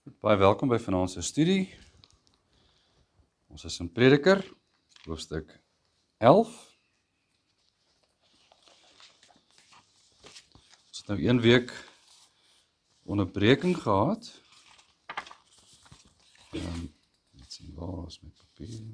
Baie welkom by vanaand se studie. Ons is in Prediker, hoofstuk 11. Ons het nou 1 week onderbreking gehad. Net sien waar is my papier.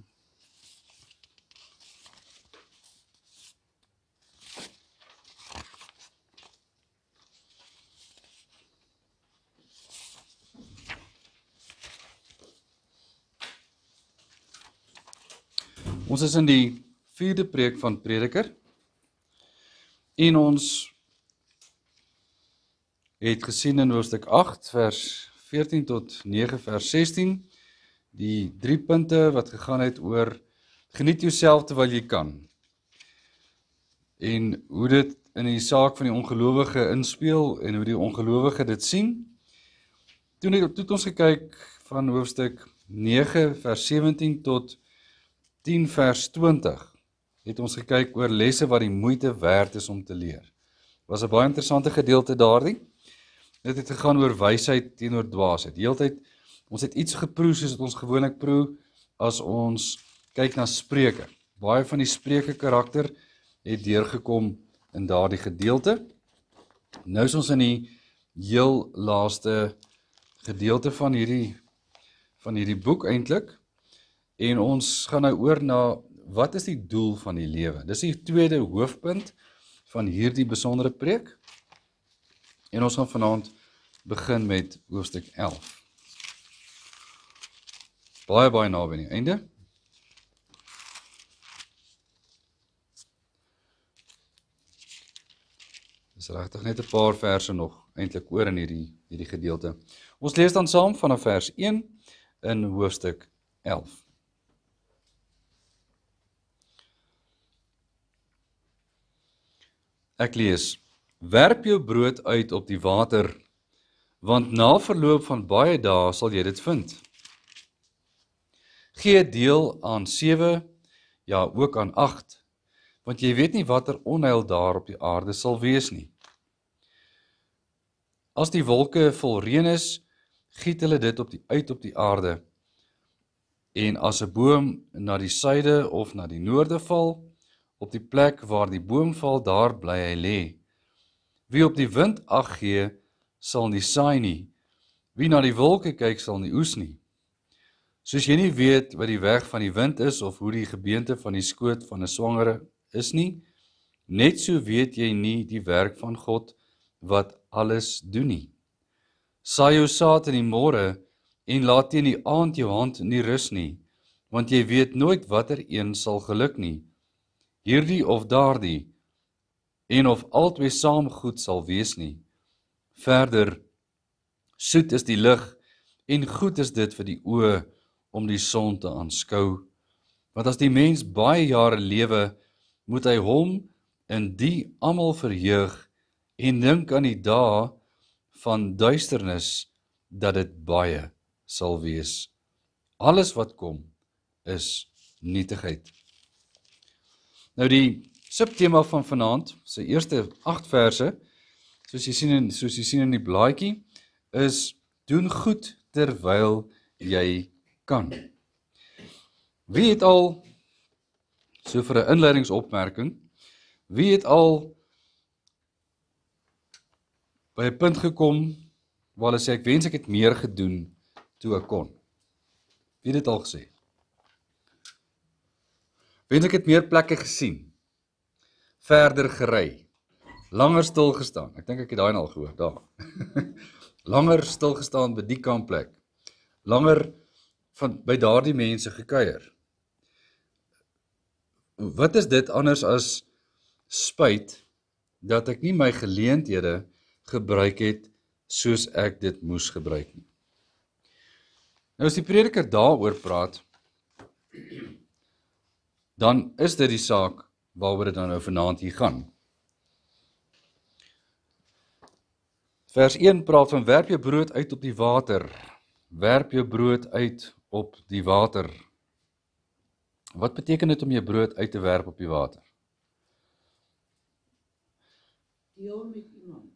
Ons is in die 4de preek van Prediker en ons het gesien in hoofstuk 8 vers 14 tot 9 vers 16 die 3 punte wat gegaan het oor geniet jouself terwyl jy kan en hoe dit in die saak van die ongelowige inspeel en hoe die ongelowige dit sien. Toe het ons gekyk van hoofstuk 9 vers 17 tot 10 vers 20 het ons gekyk oor lesse wat die moeite werd is om te leer. Was 'n baie interessante gedeelte daardie. Dit het gegaan oor wysheid teenoor dwaasheid. Die hele tyd ons het iets geproe soos wat ons gewoonlik proe as ons kyk na Spreuke. Baie van die Spreuke karakter het deurgekom in daardie gedeelte. Nou is ons in die heel laaste gedeelte van hierdie boek eintlik. En ons gaan nou oor na, wat is die doel van die lewe? Dis die tweede hoofpunt van hierdie besondere preek. En ons gaan vanaand begin met hoofstuk 11. Baie naby aan die einde. Dis regtig net 'n paar verse nog eintlik oor in hierdie gedeelte. Ons lees dan saam vanaf vers 1 in hoofstuk 11. Ek lees, werp jou brood uit op die water, want na verloop van baie dae sal jy dit vind. Gee deel aan 7, ja ook aan 8, want jy weet nie watter onheil daar op die aarde sal wees nie. As die wolke vol reën is, giet hulle dit uit op die aarde, en as 'n boom na die suide of na die noorde val, op die plek waar die boom val, daar bly hy lê. Wie op die wind ag gee, sal nie saai nie. Wie na die wolke kyk, sal nie oes nie. Soos jy nie weet wat die weg van die wind is, of hoe die gebeente van die skoot van 'n swangere is nie, net so weet jy nie die werk van God, wat alles doen nie. Saai jou saad in die môre, en laat teen die aand jou hand nie rus nie, want jy weet nooit watter een sal geluk nie. Hierdie of daardie, en of albei saam goed sal wees nie. Verder, soet is die lig, en goed is dit vir die oë, om die son te aanskou. Want as die mens baie jare lewe, moet hy hom in die almal verheug, en dink aan die dae van duisternis, dat dit baie sal wees. Alles wat kom, is nietigheid. Nou die subtema van vanaand, sy eerste 8 verse, soos jy sien in die blaadjie, is doen goed terwyl jy kan. Wie het al, so vir 'n inleidingsopmerking, wie het al by 'n punt gekom waar hulle sê ek wens ek het meer gedoen toe ek kon? Wie het dit al gesê? Wens ek het meer plekke gesien, verder gery, langer stil gestaan. Ek dink ek het daai al gehoor, daar. Langer stil gestaan by die kampplek. Langer by daardie mense gekuier. Wat is dit anders as spyt dat ek nie my geleenthede gebruik het soos ek dit moes gebruik nie? Nou as die prediker daaroor praat, dan is dit die saak waaroor dit dan nou vanaand hier gaan. Vers 1 praat van werp jou brood uit op die water. Werp jou brood uit op die water. Wat beteken dit om jou brood uit te werp op die water? Deel met iemand.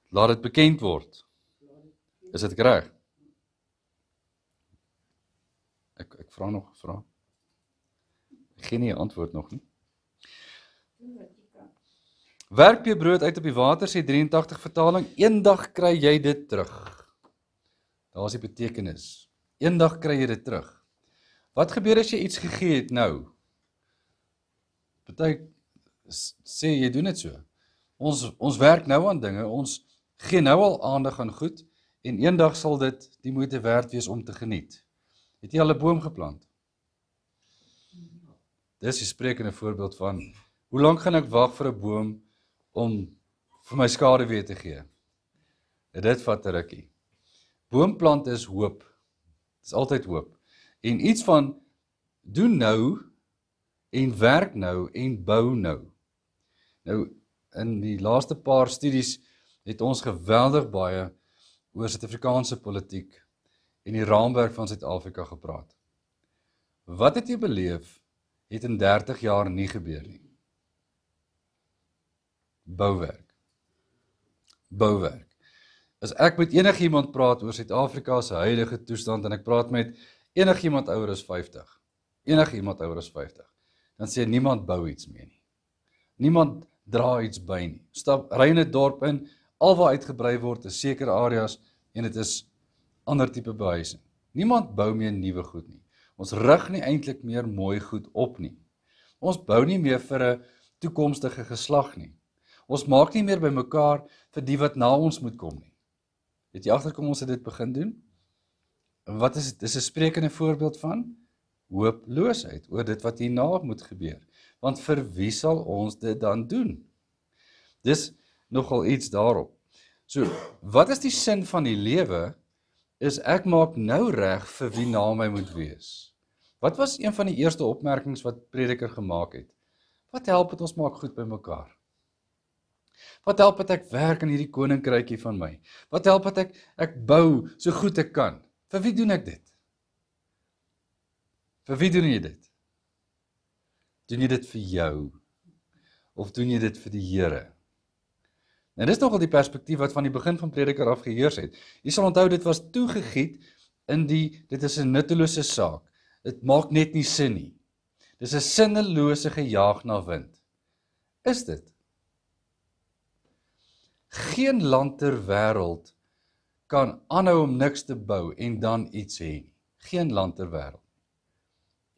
Laat dit bekend word. Is dit reg? Ek vra nog 'n vraag. Ek gee nie 'n antwoord nog nie. Werp jy brood uit op die water, sê 83 vertaling, eendag kry jy dit terug. Daar is die betekenis. Eendag kry jy dit terug. Wat gebeur as jy iets gegee het nou? Party sê jy doen dit so. Ons werk nou aan dinge, ons gee nou al aandag aan goed en eendag sal dit die moeite werd wees om te geniet. Het jy al 'n boom geplant? Dis 'n sprekende voorbeeld van hoe lank gaan ek wag vir 'n boom om vir my skaduwee te gee? En dit vat 'n rukkie. Boomplant is hoop. Dis altyd hoop. En iets van doen nou en werk nou en bou nou. Nou in die laaste paar studies het ons geweldig baie oor Suid-Afrikaanse politiek en die raamwerk van Suid-Afrika gepraat. Wat het jy beleef het in 30 jaar nie gebeur nie? Bouwerk. Bouwerk. As ek met enigiemand praat oor Suid-Afrika se huidige toestand en ek praat met enigiemand ouer as 50, dan sê niemand bou iets meer nie. Niemand dra iets by nie. Stap ry in 'n dorp in, alwaar uitgebrei word in sekere areas en dit is ander tipe behuising. Niemand bou meer nuwe goed nie. Ons rig nie eintlik meer mooi goed op nie. Ons bou nie meer vir 'n toekomstige geslag nie. Ons maak nie meer bymekaar vir die wat na ons moet kom nie. Het jy agterkom ons het dit begin doen? En wat is dit? Dis 'n sprekende voorbeeld van hooploosheid oor dit wat hierna moet gebeur. Want vir wie sal ons dit dan doen? Dis nogal iets daarop. So, wat is die sin van die lewe? Is ek maak nou reg vir wie na my moet wees. Wat was een van die eerste opmerkings wat Prediker gemaak het? Wat help het ons maak goed by mekaar? Wat help het ek werk in hierdie koninkrykie van my? Wat help het ek bou so goed ek kan? Vir wie doen ek dit? Vir wie doen jy dit? Doen jy dit vir jou? Of doen jy dit vir die Here? En dis nogal die perspektief wat van die begin van Prediker af geheers het. Jy sal onthou dit was toegegiet in dit is 'n nuttelose saak. Dit maak net nie sin nie. Dis 'n sinnelose gejaag na wind. Is dit? Geen land ter wêreld kan aanhou om niks te bou en dan iets hê nie. Geen land ter wêreld.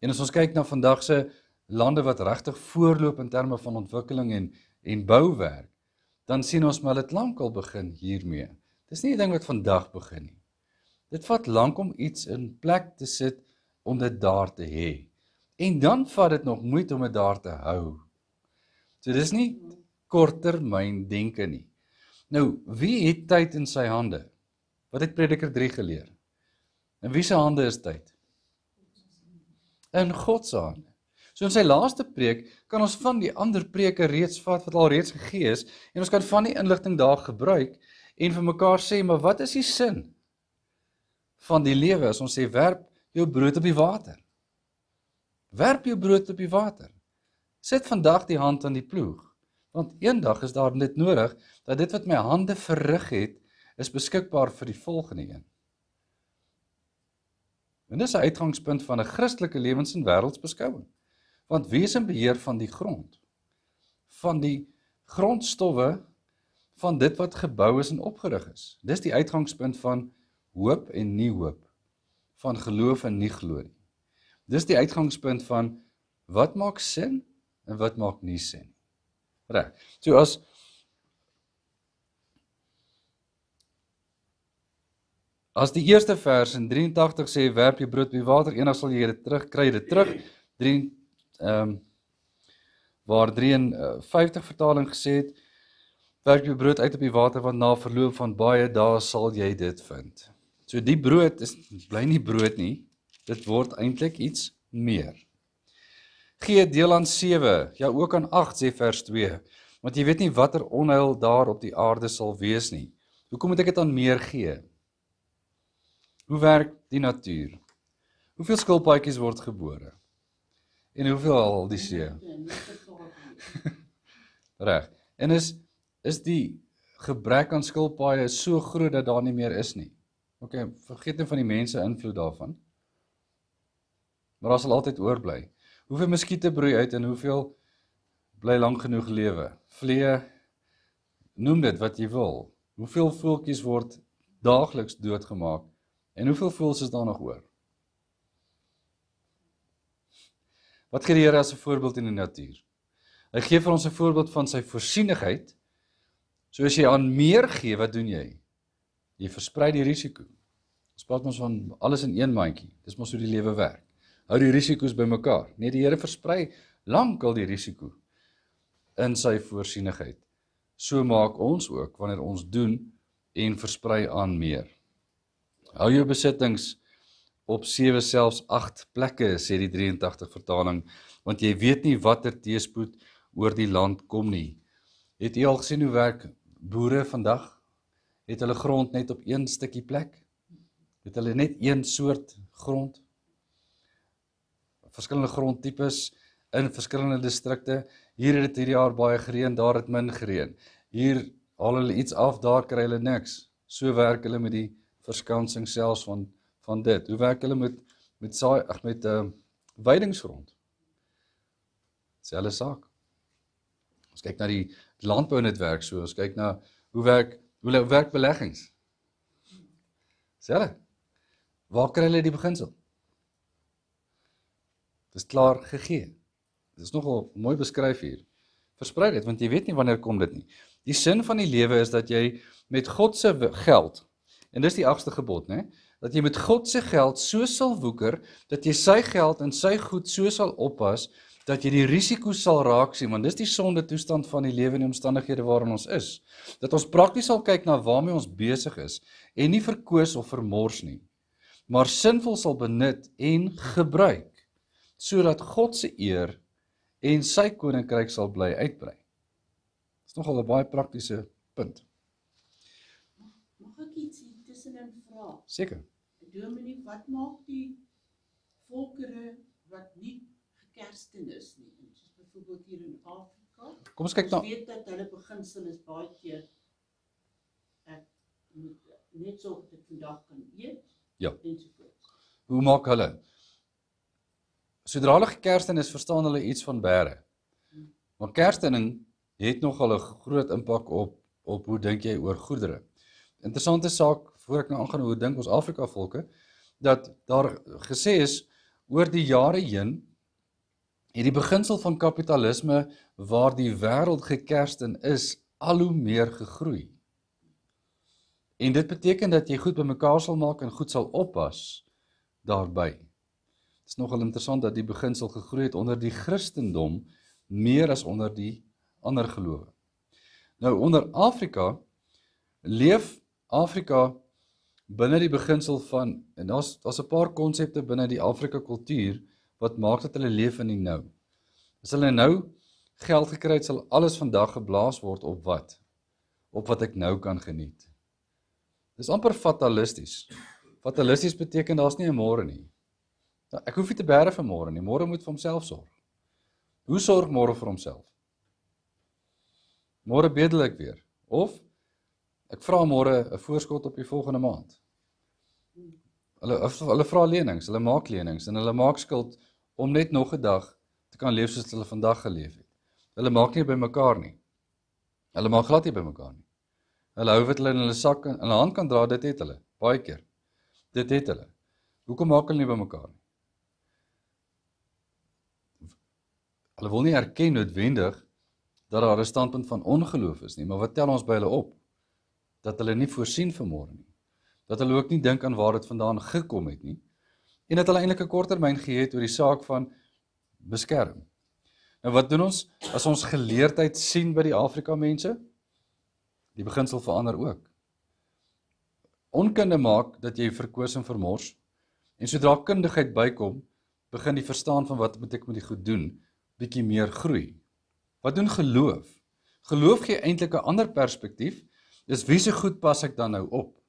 En as ons kyk na vandag se lande wat regtig voorloop in terme van ontwikkeling en bouwerk, dan sien ons maar dit lankal begin hiermee. Dis nie 'n ding wat vandag begin nie. Dit vat lank om iets in plek te sit om dit daar te hê. En dan vat dit nog moeite om dit daar te hou. So dis nie korttermyn denke nie. Nou, wie het tyd in sy hande? Wat het Prediker 3 geleer? In wie se hande is tyd? In God se hande. So in sy laaste preek kan ons van die ander preke reeds vat wat al reeds gegee is en ons kan van die inligting daar gebruik en vir mekaar sê, maar wat is die sin van die lewe as ons sê werp jou brood op die water? Werp jou brood op die water. Sit vandag die hand aan die ploeg, want eendag is daar dit nodig dat dit wat my hande verrig het, is beskikbaar vir die volgende een. En dis 'n uitgangspunt van 'n Christelike lewens- en wêreldsbeskouing. Want wie is in beheer van die grond? Van die grondstowwe van dit wat gebou is en opgerig is. Dis die uitgangspunt van hoop en nie hoop. Van geloof en nie glo nie. Dis die uitgangspunt van wat maak sin en wat maak nie sin. Reg. So as die eerste vers in 83 sê werp jy brood op die water, eendag sal jy dit terug kry, dit terug. Waar 53 vertaling gesê het, werp jy brood uit op die water, want na verloop van baie dae sal jy dit vind. So die brood bly nie brood nie, dit word eintlik iets meer. Gee deel aan 7, ja ook aan 8, sê vers 2, want jy weet nie watter onheil daar op die aarde sal wees nie. Hoekom moet ek dit aan meer gee? Hoe werk die natuur? Hoeveel skilpaadjies word gebore? En hoeveel al die see? Reg. En is die gebrek aan skilpaaie so groot dat daar nie meer is nie? Okay, vergeet nie van die mense invloed daarvan. Maar daar sal altyd oorbly. Hoeveel muskiete broei uit en hoeveel bly lank genoeg lewe? Vlee, noem dit wat jy wil. Hoeveel voeltjies word daagliks doodgemaak en hoeveel voëls is daar nog oor? Wat gee die Here as 'n voorbeeld in die natuur? Hy gee vir ons 'n voorbeeld van sy voorsienigheid. So as jy aan meer gee, wat doen jy? Jy versprei die risiko. Ons praat ons van alles in een mandjie. Dis mos hoe die lewe werk. Hou die risiko's bymekaar. Nee, die Here versprei lankal die risiko in sy voorsienigheid. So maak ons ook wanneer ons doen en versprei aan meer. Hou jou besittings op 7 selfs 8 plekke, sê die 83 vertaling, want jy weet nie watter teëspoed oor die land kom nie. Het jy al gesien hoe werk boere vandag? Het hulle grond net op een stukkie plek? Het hulle net een soort grond? Verskillende grondtipes in verskillende distrikte. Hier het dit hierdie jaar baie gereën, daar het min gereën. Hier haal hulle iets af, daar kry hulle niks. So werk hulle met die verskansing selfs van dit. Hoe werk hulle met weidingsgrond? Selfde saak. Ons kyk na die landbounetwerk so, ons kyk na hoe werk beleggings. Selfde. Waar kry hulle die beginsel? Dit is klaar gegee. Dit is nogal mooi beskryf hier. Versprei dit, want jy weet nie wanneer kom dit nie. Die sin van die lewe is dat jy met God se geld, en dis die 8ste gebod, né? Dat jy met God se geld so sal woeker, dat jy sy geld en sy goed so sal oppas, dat jy die risiko sal raak sien, want dis die sonde toestand van die lewe en die omstandighede waarin ons is. Dat ons prakties sal kyk na waarmee ons besig is, en nie verkoos of vermors nie, maar sinvol sal benut en gebruik, sodat God se eer en sy koninkryk sal bly uitbrei. Dit is nogal 'n baie praktiese punt. Mag ek iets hier tussenin vra? Seker. Dominee, wat maak die volkere wat nie gekersten is nie, soos byvoorbeeld hier in Afrika? Kom ons kyk na... Ons weet dat hulle beginsel is baie keer, ek moet net so dat ek vandag kan eet, Ja. ensovoorts. Hoe maak hulle? Sodra hulle gekersten is, verstaan hulle iets van bære. Maar kerstening het nogal 'n groot impak op hoe dink jy oor goedere. Interessante saak, voor ek nou aangaan hoe dink ons Afrika volke, dat daar gesê is, oor die jare heen, het die beginsel van kapitalisme, waar die wêreld gekersten is, al hoe meer gegroei. En dit beteken dat jy goed bymekaar sal maak en goed sal oppas daarby. Het is nogal interessant dat die beginsel gegroei het onder die Christendom, meer as onder die ander gelowe. Nou, onder Afrika, leef Afrika binne die beginsel van, en daar's 'n paar konsepte binne die Afrika kultuur, wat maak dat hulle leef in die nou. As hulle nou geld gekry het, sal alles vandag geblaas word op wat? Op wat ek nou kan geniet. Dis amper fatalisties. Fatalisties beteken daar's nie 'n môre nie. Ek hoef nie te bære vir môre nie, môre moet vir homself sorg. Hoe sorg môre vir homself? Môre bedel ek weer, of ek vra môre 'n voorskot op die volgende maand. Hulle vra lenings, hulle maak lenings, en hulle maak skuld om net nog 'n dag te kan leef soos hulle vandag geleef het. Hulle maak nie by mekaar nie. Hulle maak glad nie by mekaar nie. Hulle hou wat hulle in hulle sak en in hulle hand kan dra, dit het hulle, baie keer. Dit het hulle. Hoekom maak hulle nie by mekaar nie? Hulle wil nie erken noodwendig dat daar 'n standpunt van ongeloof is nie, maar wat tel ons by hulle op? Dat hulle nie voorsien vir môre nie. Dat hulle ook nie dink aan waar dit vandaan gekom het nie. En dat hulle eintlik 'n korttermyn gee het oor die saak van beskerm. Nou wat doen ons as ons geleerdheid sien by die Afrika mense? Die beginsel verander ook. Onkunde maak dat jy verkoos en vermors, en sodra kundigheid bykom, begin die verstaan van wat moet ek met die goed doen, bietjie meer groei. Wat doen geloof? Geloof gee eintlik 'n ander perspektief, dis wie se goed pas ek dan nou op?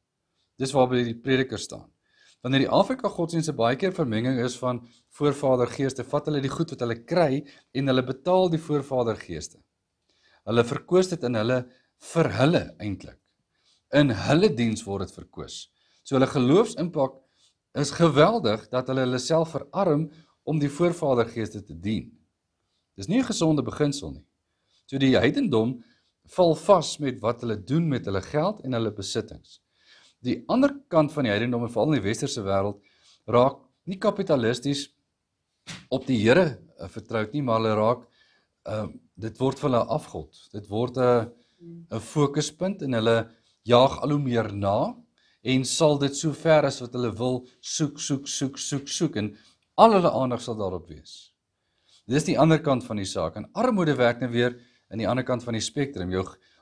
Dis waarby die prediker staan. Wanneer die Afrika godsdienste baie keer vermenging is van voorvadergeeste, vat hulle die goed wat hulle kry en hulle betaal die voorvadergeeste. Hulle verkoos dit in hulle vir hulle eintlik. In hulle diens word dit verkoos. So hulle geloofsimpak is geweldig dat hulle self verarm om die voorvadergeeste te dien. Dis nie 'n gesonde beginsel nie. So die heidendom val vas met wat hulle doen met hulle geld en hulle besittings. Die ander kant van die heidendom, veral in die westerse wêreld, raak nie kapitalisties op die Here vertroud nie, maar hulle raak dit word vir hulle afgod. Dit word 'n fokuspunt en hulle jaag al hoe meer na en sal dit so ver as wat hulle wil soek en al hulle aandag sal daarop wees. Dis die ander kant van die saak. En armoede werk nou weer aan die ander kant van die spektrum.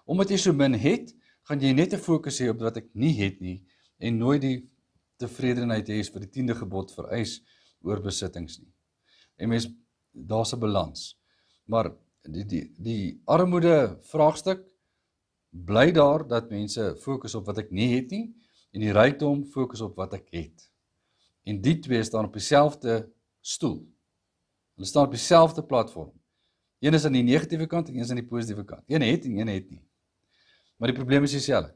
Omdat jy so min het, gaan jy net 'n fokus hê op wat ek nie het nie en nooit die tevredenheid hê vir die 10de gebod vereis oor besittings nie. En mens, daar's 'n balans. Maar die armoede vraagstuk bly daar dat mense fokus op wat ek nie het nie en die rykdom fokus op wat ek het. En die twee staan op dieselfde stoel. Hulle staan op dieselfde platform. Een is aan die negatiewe kant en een is aan die positiewe kant. Een het en een het nie. Maar die probleem is dieselfde.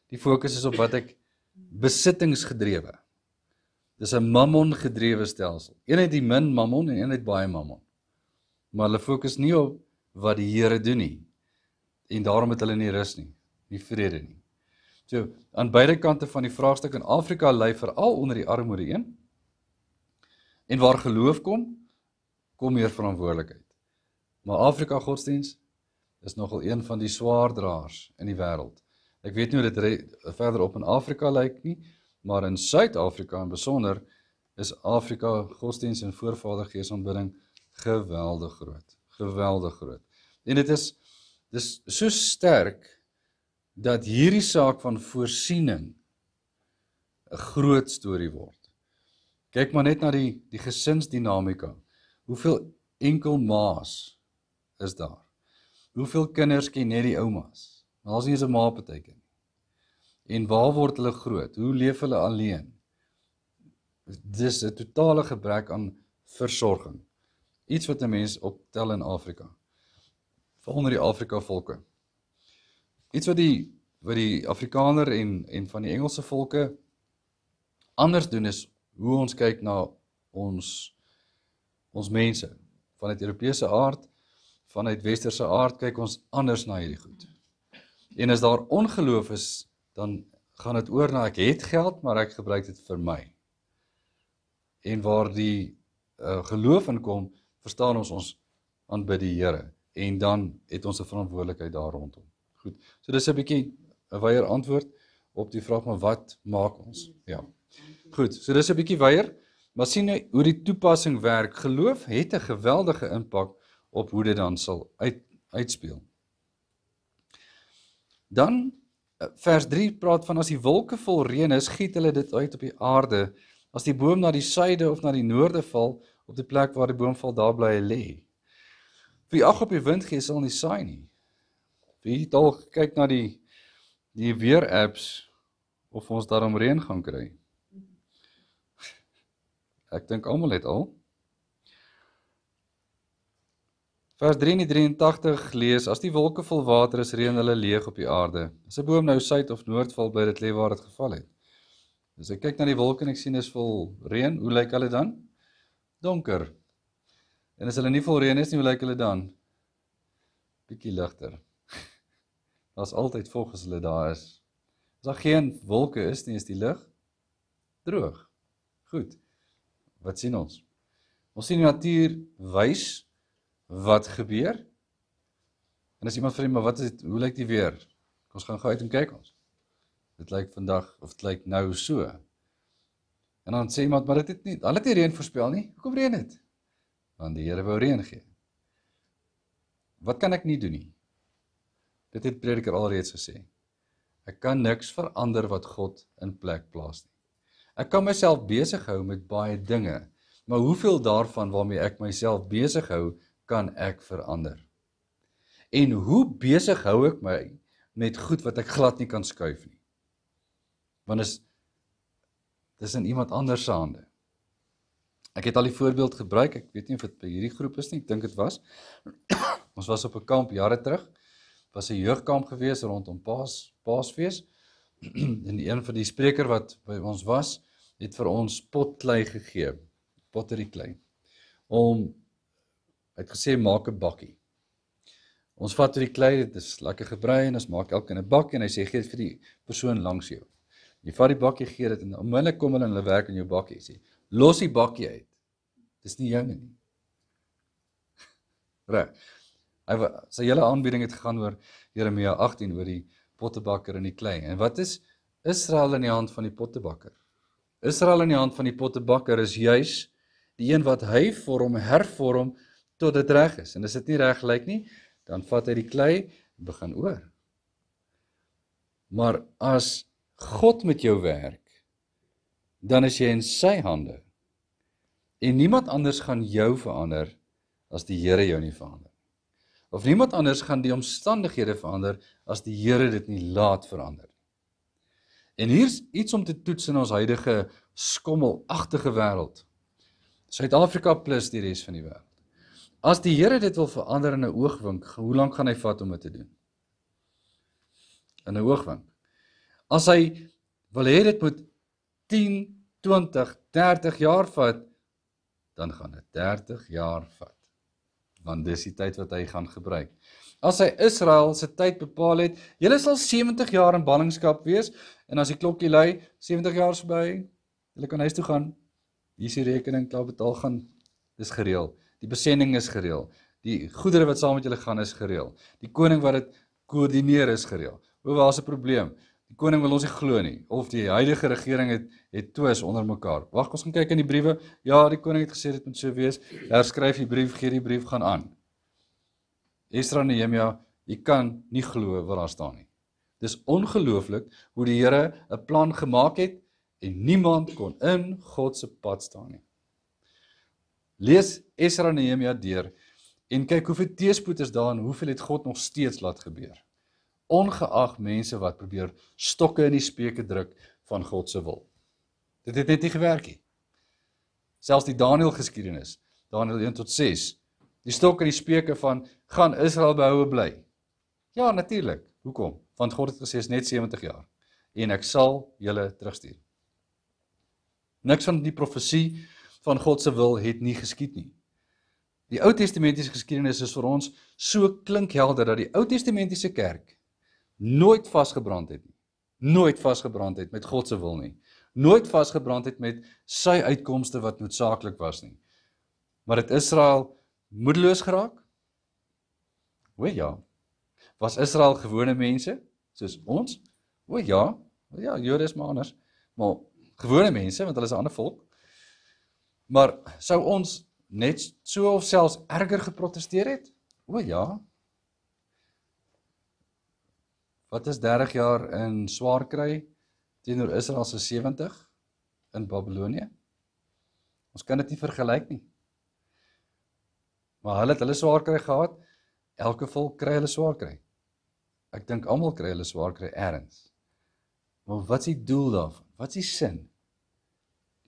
Die fokus is op wat ek besittingsgedrewe. Dis 'n mammon gedrewe stelsel. Een het die min mammon en een het baie mammon. Maar hulle fokus nie op wat die Here doen nie. En daarom het hulle nie rus nie, nie vrede nie. So, aan beide kante van die vraagstuk in Afrika lê veral onder die armoede een. En waar geloof kom meer verantwoordelikheid. Maar Afrika godsdiens is nogal een van die swaardraers in die wêreld. Ek weet nie hoe dit verder op in Afrika lyk nie, maar in Suid-Afrika in besonder is Afrika godsdiens en voorvadergeesaanbidding geweldig groot. Geweldig groot. En dis so sterk dat hierdie saak van voorsiening 'n groot storie word. Kyk maar net na die gesinsdinamika. Hoeveel enkel ma's is daar? Hoeveel kinders ken net die oumas? Daar's nie eens 'n ma partytjie nie. En waar word hulle groot? Hoe leef hulle alleen? Dis 'n totale gebrek aan versorging. Iets wat 'n mens optel in Afrika. Veral onder die Afrika volke. Iets wat die Afrikaner en van die Engelse volke anders doen is hoe ons kyk na ons mense. Vanuit Europese aard, vanuit westerse aard kyk ons anders na hierdie goed. En as daar ongeloof is, dan gaan dit oor na ek het geld, maar ek gebruik dit vir my. En waar die geloof inkom, verstaan ons aanbid die Here. En dan het ons 'n verantwoordelikheid daar rondom. Goed, so dis 'n bietjie 'n wyeer antwoord op die vraag, maar wat maak ons? Ja. Goed, so dis 'n bietjie wyeer, maar sien nou hoe die toepassing werk. Geloof het 'n geweldige impak op hoe dit dan sal uitspeel. Dan, vers 3 praat van as die wolke vol reën is, giet hulle dit uit op die aarde. As die boom na die suide of na die noorde val, op die plek waar die boom val, daar bly hy lê. Wie ag op die wind gee, sal nie saai nie. Wie het al kyk na die weer apps of ons daarom reën gaan kry? Ek dink almal het al. Vers 3:83 lees, as die wolke vol water is, reën hulle leeg op die aarde. As 'n boom nou suid of noord val, bly dit lê waar dit geval het. As ek kyk na die wolke en ek sien is vol reën, hoe lyk hulle dan? Donker. En as hulle nie vol reën is nie, hoe lyk hulle dan? Bietjie ligter. Daar's altyd vog as hulle daar is. As daar geen wolke is nie, is die lug droog. Goed. Wat sien ons? Ons sien die natuur wys wat gebeur. En as iemand vra, maar wat is dit? Hoe lyk die weer? Ons gaan gou uit en kyk ons. Dit lyk vandag of dit lyk nou so. En dan sê iemand, maar dit het nie, hulle het nie reën voorspel nie. Hoekom reën dit? Want die Here wou reën gee. Wat kan ek nie doen nie? Dit het Prediker alreeds gesê. Ek kan niks verander wat God in plek plaas nie. Ek kan myself besig hou met baie dinge, maar hoeveel daarvan waarmee ek myself besig hou, kan ek verander? En hoe besig hou ek my met goed wat ek glad nie kan skuif nie? Want dis in iemand anders se hande. Ek het al die voorbeeld gebruik, ek weet nie of dit by hierdie groep is nie, ek dink dit was. Ons was op 'n kamp jare terug, was 'n jeugkamp gewees rondom Paasfees, en een van die spreker wat by ons was, het vir ons potklei gegee, potterieklei, hy het gesê, maak 'n bakkie. Ons vat die klei, dit is lekker gebrei, en ons maak elke in 'n bakkie, en hy sê, gee dit vir die persoon langs jou. Jy vat die bakkie, gee dit, en onmiddellik kom hulle en hulle werk in jou bakkie, sê, los die bakkie uit, dis nie joune nie. Reg. Sy hele aanbieding het gegaan oor Jeremia 18, oor die pottebakker en die klei. En wat is Israel in die hand van die pottebakker? Israel in die hand van die pottebakker is juis die een wat hy vorm, hervorm, tot dit reg is. En as dit nie reg lyk nie, dan vat hy die klei en begin oor. Maar as God met jou werk, dan is jy in sy hande. En niemand anders gaan jou verander as die Here jou nie verander. Of niemand anders gaan die omstandighede verander as die Here dit nie laat verander. En hier's iets om te toets in ons huidige skommelagtige wêreld. Suid-Afrika plus die res van die wêreld. As die Here dit wil verander in 'n oogwink, hoe lank gaan hy vat om dit te doen? In 'n oogwink. As hy wil hê dit moet 10, 20, 30 jaar vat, dan gaan dit 30 jaar vat. Want dis die tyd wat hy gaan gebruik. As hy Israel se tyd bepaal het, julle sal 70 jaar in ballingskap wees, en as die klokkie lui, 70 jaar is verby, julle kan huis toe gaan, hier is die rekening, klaar betaal gaan, dis gereël. Die besending is gereël. Die goedere wat saam met julle gaan is gereël. Die koning wat dit koördineer is gereël. Waar is 'n probleem? Die koning wil ons nie glo nie, of die huidige regering het twis onder mekaar. Wag, ons gaan kyk in die briewe. Ja, die koning het gesê dit moet so wees. Herskryf die brief, gee die brief, gaan aan. Esra en Nehemia, jy kan nie glo wat daar staan nie. Dis ongelooflik hoe die Here 'n plan gemaak het en niemand kon in God se pad staan nie. Lees Esra en Nehemia deur en kyk hoeveel teëspoed is daar en hoeveel het God nog steeds laat gebeur. Ongeag mense wat probeer stokke in die speke druk van God se wil. Dit het net nie gewerk nie. Selfs die Daniël geskiedenis, Daniël 1 tot 6, die stok in die speke van, gaan Israel behoue bly? Ja, natuurlik. Hoekom? Want God het gesê, is net 70 jaar, en ek sal julle terugstuur. Niks van die profesie van God se wil het nie geskied nie. Die Ou Testamentiese geskiedenis is vir ons so klinkhelder, dat die Ou Testamentiese kerk nooit vasgebrand het nie. Nooit vasgebrand het met God se wil nie. Nooit vasgebrand het met sy uitkomste wat noodsaaklik was nie. Maar het Israel moedeloos geraak? O ja. Was Israel gewone mense, soos ons? O ja. Jode is maar anders. Maar gewone mense, want hulle is 'n ander volk. Maar sou ons net so of selfs erger geprotesteer het? O ja. Wat is 30 jaar in swaar kry teenoor Israel se 70 in Babylonië? Ons kan dit nie vergelyk nie. Maar hulle het hulle swaar kry gehad, elke volk kry hulle swaar kry. Ek dink almal kry hulle swaar kry ergens. Maar wat is die doel daarvan? Wat is die sin?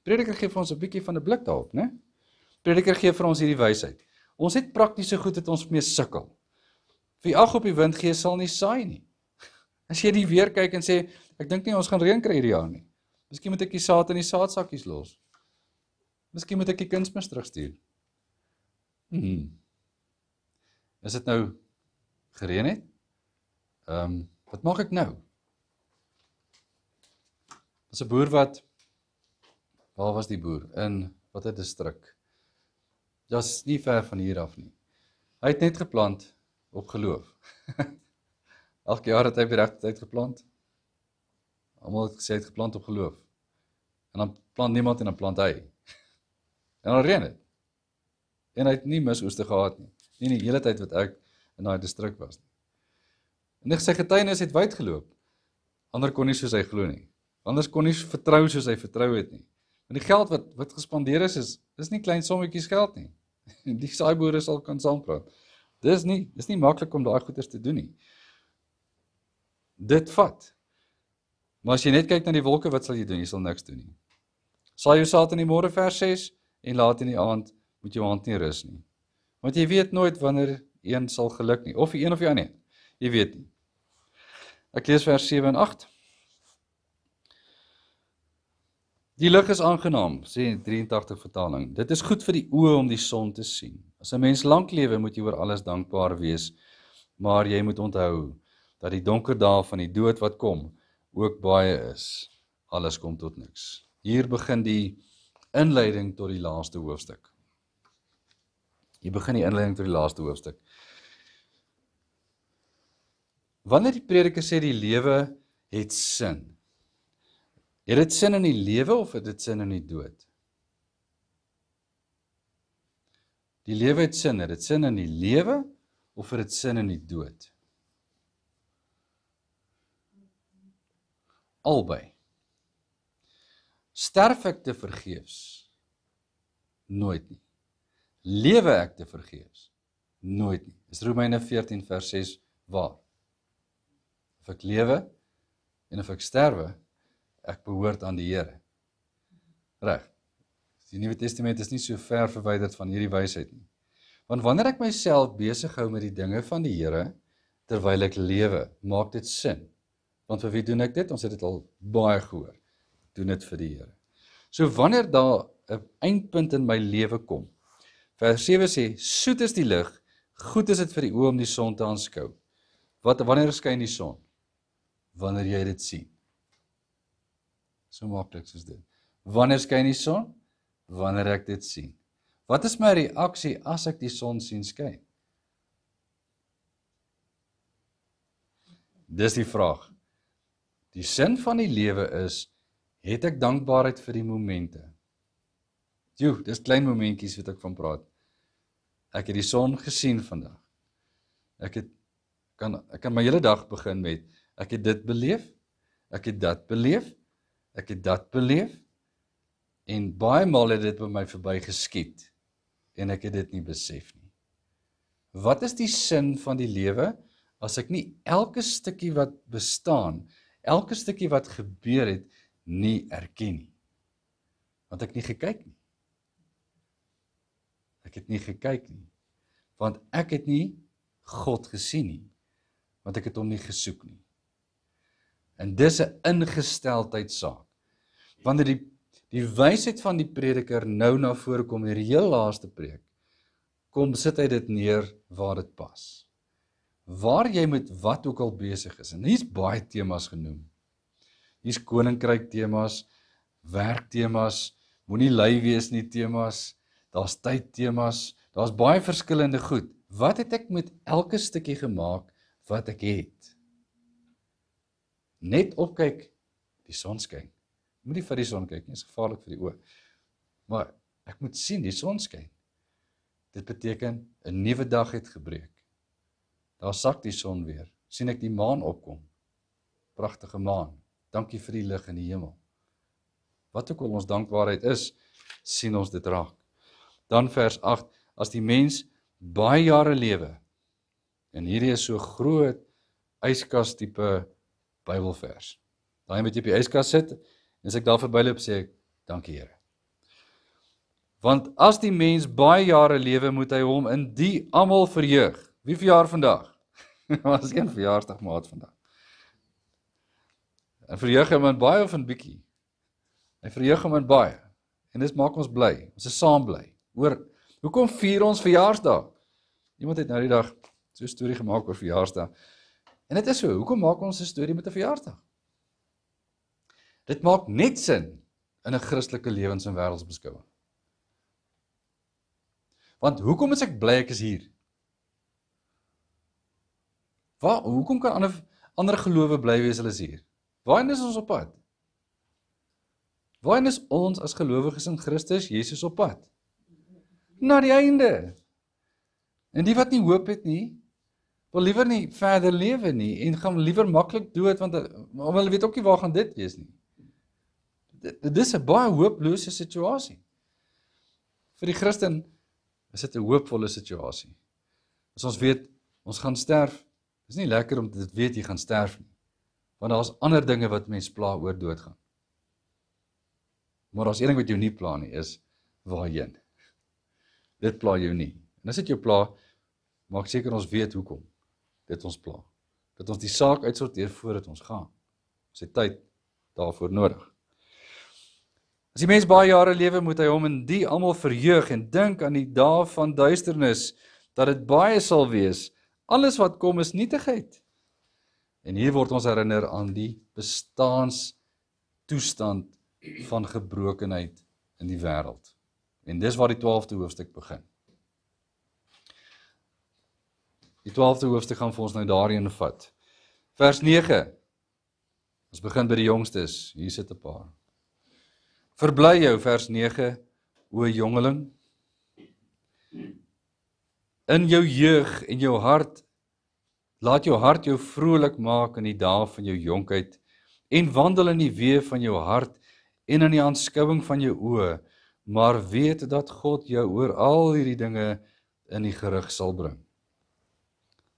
Prediker gee vir ons 'n bietjie van 'n blik daarop, né? Prediker gee vir ons hierdie wysheid. Ons het praktiese goed het ons mee sukkel. Wie ag op die wind gee, sal nie saai nie. As jy die weer kyk en sê, ek dink nie ons gaan reën kry hierdie jaar nie. Miskien moet ek die saad in die saadsakkies los. Miskien moet ek die kunsmis terugstuur. Is dit nou gereën het? Wat maak ek nou? As 'n boer waar was die boer? In watter distrik? Dis nie ver van hier af nie. Hy het net geplant op geloof. Elke jaar het hy op die regte tyd geplant. Almal het gesê hy het geplant op geloof. En dan plant niemand en dan plant hy. En dan reën dit. En hy het nie misoeste gehad nie. Nie die hele tyd wat ek in daai distrik was nie. En sy getuienis het wyd geloop. Ander kon nie soos hy glo nie. Anders kon nie vertrou soos hy vertrou het nie. En die geld wat gespandeer is nie klein sommetjies geld nie. Die saaiboere sal kan saampraat. Dis nie maklik om daai goeders te doen nie. Dit vat. Maar as jy net kyk na die wolke, wat sal jy doen? Jy sal niks doen nie. Saai jou saad in die môre vers 6 en laat in die aand moet jou hand nie rus nie. Want jy weet nooit wanneer een sal geluk nie, of die een of die ander. Jy weet nie. Ek lees vers 7 en 8. Die lig is aangenaam, sê 83 vertaling. Dit is goed vir die oë om die son te sien. As 'n mens lank lewe, moet jy oor alles dankbaar wees, maar jy moet onthou dat die donker dae van die dood wat kom, ook baie is. Alles kom tot niks. Hier begin die inleiding tot die laaste hoofstuk. Wanneer die prediker sê die lewe het sin, het dit sin in die lewe of het dit sin in die dood? Die lewe het dit sin in die lewe of het dit sin in die dood? Albei. Sterf ek te vergeefs? Nooit nie. Lewe ek te vergeefs? Nooit nie. Is Romeine 14 vers 6 waar? Of ek lewe en of ek sterwe, ek behoort aan die Here. Reg. Die Nuwe Testament is nie so ver verwyderd van hierdie wysheid nie. Want wanneer ek myself besig hou met die dinge van die Here, terwyl ek lewe, maak dit sin. Want vir wie doen ek dit? Ons het dit al baie gehoor. Doen dit vir die Here. So wanneer daar 'n eindpunt in my lewe kom, vers 7 sê, soet is die lig, goed is dit vir die oë om die son te aanskou. Wanneer skyn die son? Wanneer jy dit sien. So maklik soos dit. Wanneer skyn die son? Wanneer ek dit sien. Wat is my reaksie as ek die son sien skyn? Dis die vraag. Die sin van die lewe is, het ek dankbaarheid vir die momente? Dis klein momentjies wat ek van praat. Ek het die son gesien vandag. Ek kan my hele dag begin met, ek het dit beleef, ek het dat beleef, ek het dat beleef, en baie maal het dit by my verby geskiet, en ek het dit nie besef nie. Wat is die sin van die lewe, as ek nie elke stukkie wat bestaan, elke stukkie wat gebeur het, nie erken nie? Want ek nie gekyk nie. Ek het nie gekyk nie. Want ek het nie God gesien nie. Want ek het hom nie gesoek nie. En dis 'n ingesteldheidssaak. Wanneer die wysheid van die prediker nou na vore kom in die heel laaste preek, sit hy dit neer waar dit pas. Waar jy met wat ook al besig is, en hier's baie temas genoem. Hier's koninkryk temas, werk temas, moenie lui wees nie temas, daar's tyd temas, daar's baie verskillende goed. Wat het ek met elke stukkie gemaak wat ek het? Net opkyk, die son skyn. Moenie vir die son kyk nie, is gevaarlik vir die oë. Maar ek moet sien, die son skyn. Dit beteken, 'n nuwe dag het gebreek. Daar sak die son weer. Sien ek die maan opkom. Pragtige maan. Dankie vir die lig in die hemel. Wat ook al ons dankbaarheid is, sien ons dit raak. Dan vers 8, as die mens baie jare lewe, en hierdie is so groot yskas tipe Bybelvers. Daai moet jy op die yskas sit, en as ek daar verbyloop sê ek, dankie Here. Want as die mens baie jare lewe, moet hy hom in die almal verheug. Wie verjaar vandag? Was een verjaarsdag maat vandag. En verheug hom in baie of in bietjie? Hy verheug hom in baie. En dit maak ons bly. Ons is saam bly. Hoekom vier ons verjaarsdag? Iemand het nou die dag so 'n storie gemaak oor verjaarsdag. En dit is so, hoekom maak ons 'n storie met 'n verjaarsdag? Dit maak net sin in 'n Christelike lewens- en wêreldsbeskouing. Want hoekom is ek bly ek is hier? Hoekom kan ander gelowe bly wees hulle is hier? Waarheen is ons op pad? Waarheen is ons as gelowiges in Christus Jesus op pad? Na die einde. En die wat nie hoop het nie, wil liewer nie verder lewe nie, en gaan liewer maklik dood, want hulle weet ook nie waar gaan dit wees nie. Dit is 'n baie hooplose situasie. Vir die Christen is dit 'n hoopvolle situasie. As ons weet, ons gaan sterf, is nie lekker om te weet jy gaan sterf nie, want daar is ander dinge wat mens pla oor doodgaan. Maar daar's een ding wat jou nie pla nie, is waarheen. Dit pla jou nie. En as dit jou pla, maak seker ons weet hoekom dit ons pla. Dat ons die saak uitsorteer voordat ons gaan. Ons het tyd daarvoor nodig. As die mens baie jare lewe, moet hy hom in die almal verheug en dink aan die dae van duisternis, dat dit baie sal wees. Alles wat kom is nietigheid. En hier word ons herinner aan die bestaanstoestand van gebrokenheid in die wêreld. En dis waar die 12de hoofstuk begin. Die 12de hoofstuk gaan vir ons nou daarin vat. Vers 9. Ons begin by die jongstes. Hier sit 'n paar. Verbly jou, vers 9, o jongeling. In jou jeug en jou hart, laat jou hart jou vrolik maak in die dae van jou jonkheid, en wandel in die weë van jou hart en in die aanskouing van jou oë, maar weet dat God jou oor al hierdie dinge in die gerig sal bring.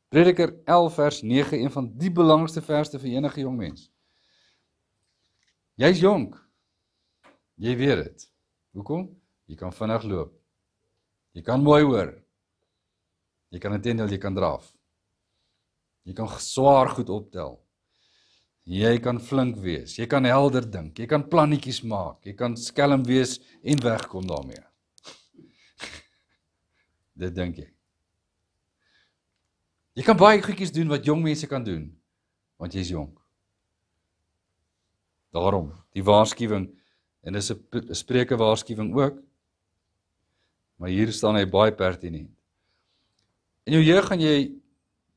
Prediker 11 vers 9, een van die belangrikste verse vir enige jong mens. Jy's jonk. Jy weet dit. Hoekom? Jy kan vinnig loop. Jy kan mooi hoor. Jy kan intendeel, jy kan draf. Jy kan swaar goed optel. Jy kan flink wees. Jy kan helder dink. Jy kan plannetjies maak. Jy kan skelm wees en wegkom daarmee. Dit dink jy. Jy kan baie goedjies doen wat jong mense kan doen, want jy's jonk. Daarom, die waarskuwing, en dis 'n Spreuke waarskuwing ook, maar hier staan hy baie pertinent. In jou jeug gaan jy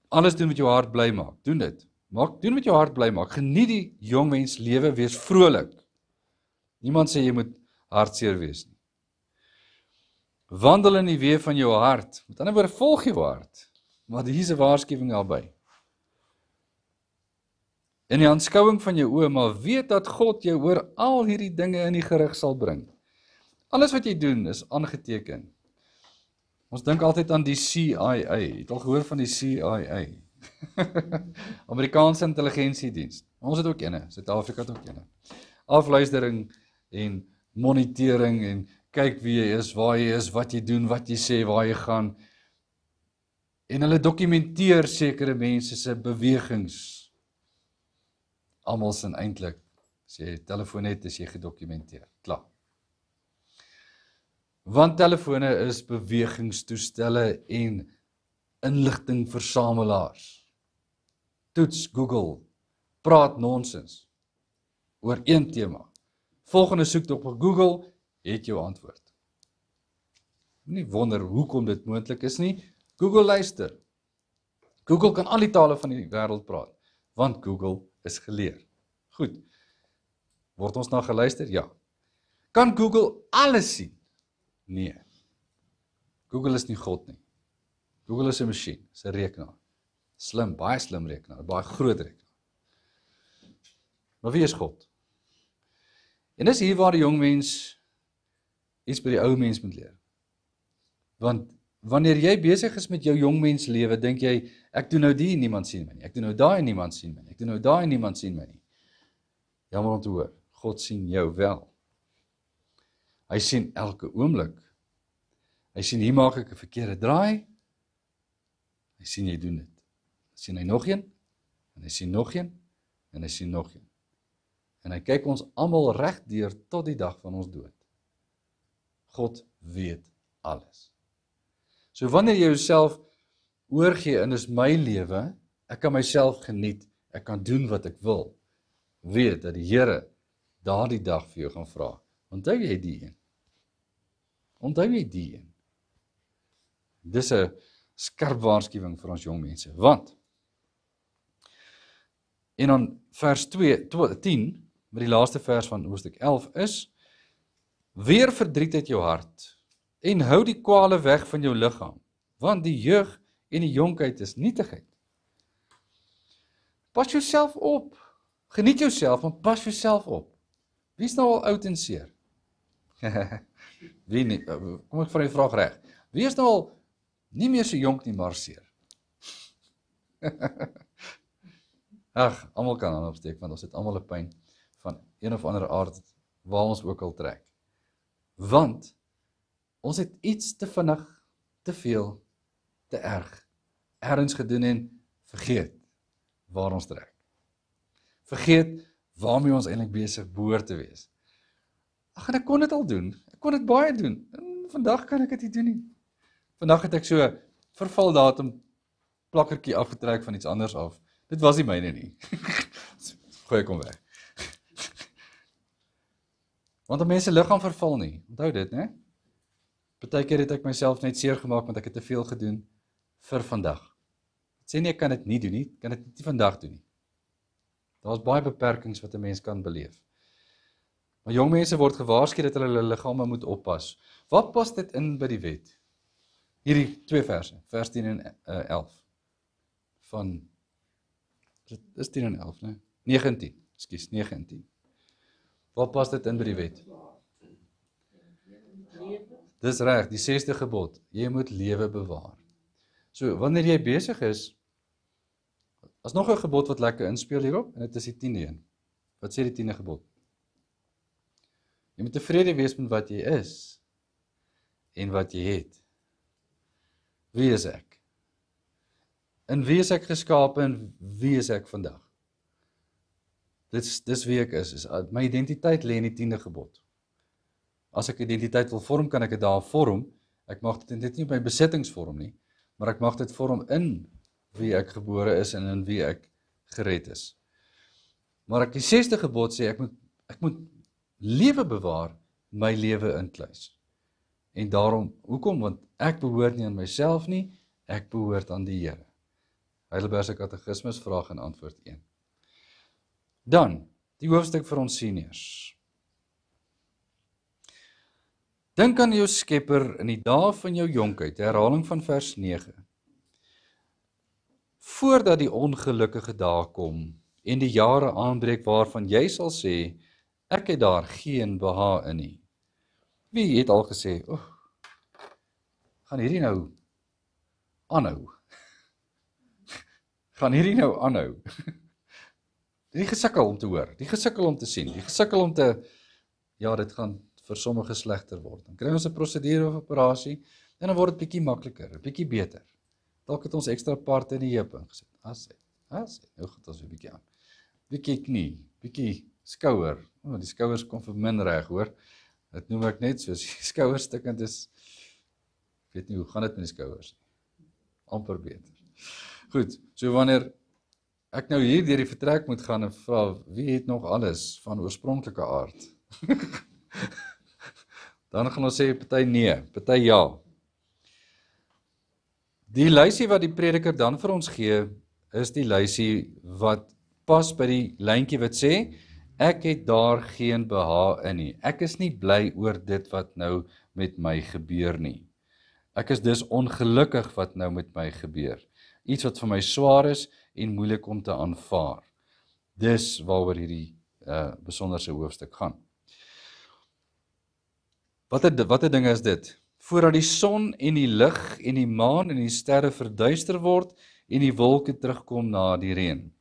alles doen met jou hart bly maak. Doen dit. Doen met jou hart bly maak. Geniet die jong mens lewe, wees vrolik. Niemand sê jy moet hartseer wees nie. Wandel in die weë van jou hart. Met ander woorde, volg jou hart. Maar hier is 'n waarskuwing albei. In die aanskouing van jou oë, maar weet dat God jou oor al hierdie dinge in die gerig sal bring. Alles wat jy doen is aangeteken. Ons dink altyd aan die CIA. Het al gehoor van die CIA? Amerikaanse intelligensiediens. Ons het ook ene, Suid-Afrika het ook ene. Afluistering en monitering en kyk wie jy is, waar jy is, wat jy doen, wat jy sê, waar jy gaan. En hulle dokumenteer sekere mense se bewegings. Almal sin eintlik, as jy 'n telefoon het, is jy gedokumenteer. Klaar. Want telefone is bewegingstoestelle en inligtingversamelaars. Toets Google, praat nonsens oor een tema. Volgende soektog op Google, het jou antwoord. Nie wonder hoekom dit moontlik is nie. Google luister. Google kan al die tale van die wêreld praat, want Google is geleer. Goed. Word ons na geluister? Ja. Kan Google alles sien? Nee. Google is nie God nie. Google is 'n masjien, is 'n rekenaar. Slim, baie slim rekenaar, baie groot rekenaar. Maar wie is God? En dis hier waar die jong mens iets by die ou mens moet leer. Want wanneer jy besig is met jou jong mens lewe, dink jy, ek doen nou die en niemand sien my nie. Ek doen nou daai en niemand sien my nie. Ek doen nou daai en niemand sien my nie. Jammer om te hoor, God sien jou wel. Hy sien elke oomblik. Hy sien, hier maak ek 'n verkeerde draai. Hy sien jy doen dit. Sien hy nog een, en hy sien nog een, en hy sien nog een. En hy kyk ons almal reg deur tot die dag van ons dood. God weet alles. So wanneer jy jouself oorgee en is my lewe, ek kan myself geniet, ek kan doen wat ek wil, weet dat die Here daardie dag vir jou gaan vra. Onthou jy die een? Onthou jy die een? Dis 'n skerp waarskuwing vir ons jong mense, want en dan vers 10, met die laaste vers van hoofstuk 11 is, weer verdriet uit jou hart, en hou die kwale weg van jou liggaam, want die jeug en die jonkheid is nietigheid. Pas jouself op, geniet jouself, maar pas jouself op. Wie is nou al oud en seer? Wie nie, kom ek vra die vraag reg, wie is nou al nie meer so jonk nie, maar seer? Ag, almal kan aan opsteek, want ons het almal 'n pyn van een of ander aard, waar ons ook al trek. Want, ons het iets te vinnig, te veel, te erg, ergens gedoen en vergeet waar ons trek. Vergeet waarmee ons eintlik besig behoort te wees. Ag, en ek kon dit al doen. Ek kon dit baie doen. En vandag kan ek dit nie doen nie. Vandag het ek so vervaldatum plakkertjie afgetrek van iets anders af. Dit was nie myne nie. Gooi ek hom weg. Want 'n mens se liggaam verval nie. Onthou dit, né? Partykeer het ek myself net seer gemaak want ek het te veel gedoen vir vandag. Ek sê nie ek kan dit nie doen nie, kan dit nie vandag doen nie. Daar's baie beperkings wat 'n mens kan beleef. Maar jong mense word gewaarsku dat hulle liggame moet oppas. Wat pas dit in by die wet? Hierdie 2 verse, vers 10 en 11. Van dit is 10 en 11, né? 9 en 10. Ekskuus, 9 en 10. Wat pas dit in by die wet? Dis reg, die 6de gebod. Jy moet lewe bewaar. So, wanneer jy besig is, as nog 'n gebod wat lekker inspeel hierop, en dit is die 10de een. Wat sê die 10de gebod? Jy moet tevrede wees met wat jy is en wat jy het. Wie is ek? In wie is ek geskape en wie is ek vandag? Dis wie ek is. My identiteit lê in die 10de gebod. As ek identiteit wil vorm, kan ek dit daar vorm. Ek mag dit net nie op my besittings vorm nie, maar ek mag dit vorm in wie ek gebore is en in wie ek gered is. Maar die 6de gebod sê ek moet lewe bewaar, my lewe inkluis. En daarom, hoekom? Want ek behoort nie aan myself nie, ek behoort aan die Here. Heidelbergse Katekismus, vraag en antwoord 1. Dan, die hoofstuk vir ons seniors. Dink aan jou Skepper in die dae van jou jonkheid, herhaling van vers 9. Voordat die ongelukkige dae kom en die jare aanbreek waarvan jy sal sê, ek het daar geen behae in nie. Wie het al gesê, gaan hierdie nou aanhou? Gaan hierdie nou aanhou? Die gesukkel om te hoor, die gesukkel om te sien, die gesukkel om te, ja, dit gaan vir sommige slegter word. Dan kry ons 'n prosedure of operasie, en dan word dit bietjie makliker, bietjie beter. Dalk het ons ekstra parte in die heup ingesit. Nou gaan ons weer bietjie aan. Bietjie knie, bietjie skouer. Die skouers kom vir min reg, hoor. Dit noem ek net soos die skouers stukkend is. Ek weet nie hoe gaan dit met die skouers nie. Amper beter. Goed, so wanneer ek nou hier deur die vertrek moet gaan en vra, wie het nog alles van oorspronklike aard? Dan gaan ons sê, party nee, party ja. Die lysie wat die prediker dan vir ons gee, is die lysie wat pas by die lyntjie wat sê, ek het daar geen behae in nie. Ek is nie bly oor dit wat nou met my gebeur nie. Ek is dus ongelukkig wat nou met my gebeur. Iets wat vir my swaar is en moeilik om te aanvaar. Dis waaroor hierdie besonderse hoofstuk gaan. Watter dinge is dit? Voordat die son en die lig en die maan en die sterre verduister word en die wolke terugkom na die reën.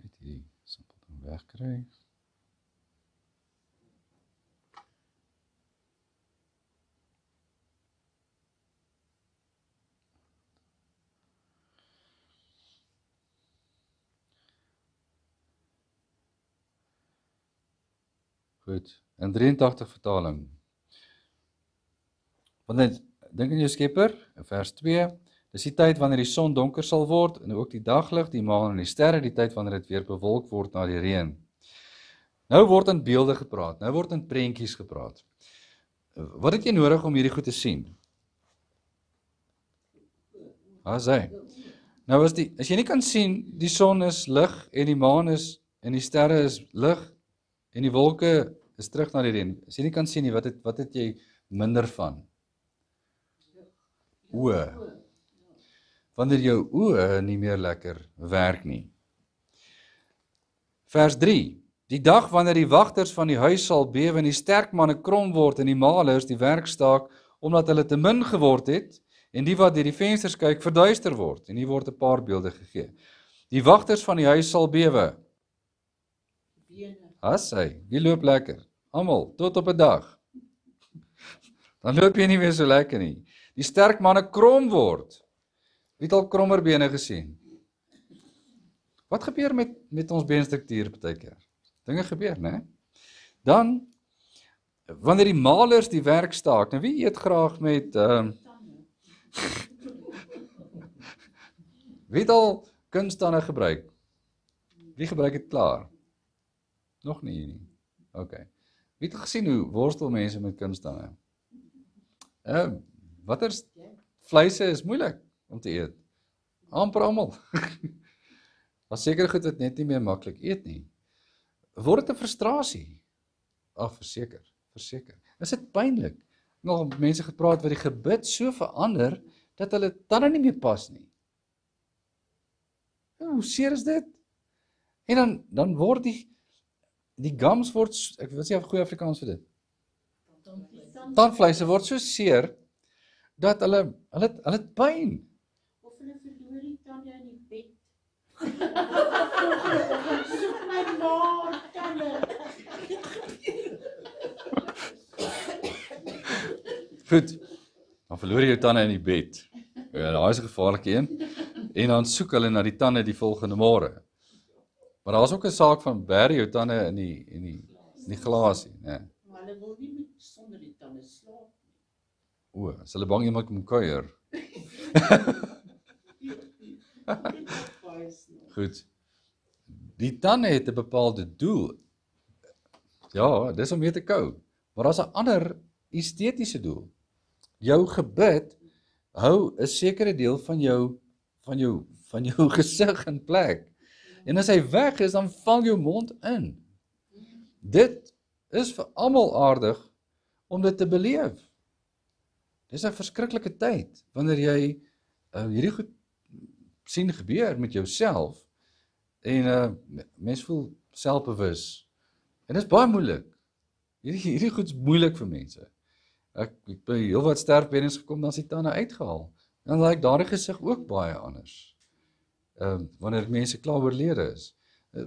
Net hierdie simpel ding wegkry. Goed, in 83 vertaling. Want dink aan jou Skepper, vers 2, dis die tyd wanneer die son donker sal word, en ook die daglig, die maan en die sterre, die tyd wanneer dit weer bewolk word na die reën. Nou word in beelde gepraat, nou word in prentjies gepraat. Wat het jy nodig om hierdie goed te sien? Sê. Nou as jy nie kan sien, die son is lig, en die maan is, en die sterre is lig, en die wolke is terug na die reën. As jy nie kan sien nie, wat het jy minder van? Oë. Wanneer jou oë nie meer lekker werk nie. Vers 3. Die dag wanneer die wagters van die huis sal bewe en die sterk manne krom word en die malers die werk staak, omdat hulle te min geword het, en die wat deur die vensters kyk verduister word. En hier word 'n paar beelde gegee. Die wagters van die huis sal bewe. Hy, wie loop lekker? Almal, tot op 'n dag. Dan loop jy nie meer so lekker nie. Die sterk manne krom word. Wie het al krommer bene gesien? Wat gebeur met ons beenstruktuur partykeer? Dinge gebeur, né? Dan, wanneer die malers die werk staak, nou wie eet graag met, wie het al kunstande gebruik? Wie gebruik het klaar? Nog nie. Ok. Wie het gesien hoe worstel mense met kunstande? Watter vleise is moeilik om te eet? Amper almal. Was seker goed wat net nie meer maklik eet nie. Word dit 'n frustrasie? Verseker. Is dit pynlik? Nog mense gepraat wat die gebit so verander dat hulle tande nie meer pas nie. Hoe seer is dit? En dan word die gums word, ek weet nie of goeie Afrikaans vir dit. Tandvleise word so seer dat hulle het pyn. Of hulle verloor die tande in die bed. Soek my maar tande. Goed, dan verloor jy jou tande in die bed. Ja, daai is 'n gevaarlike een. En dan soek hulle na die tande die volgende môre. Maar daar is ook 'n saak van bære jou tande in die glasie, né? Maar hulle wil nie met sonder die tande slaap O, is hulle bang iemand kom kuier. nie. Goed. Die tande het 'n bepaalde doel. Ja, dis om mee te kou. Maar daar's 'n ander estetiese doel. Jou gebit hou 'n sekere deel van jou gesig in plek. En as hy weg is, dan val jou mond in. Dit is vir almal aardig om dit te beleef. Dis 'n verskriklike tyd wanneer jy hierdie goed sien gebeur met jouself en mens voel selfbewus. En dit is baie moeilik. Hierdie goed is moeilik vir mense. Ek by heelwat sterfbeddings gekom, dan is die tande uitgehaal. En dan lyk daardie gesig ook baie anders. Wanneer mense klaar oorlede is.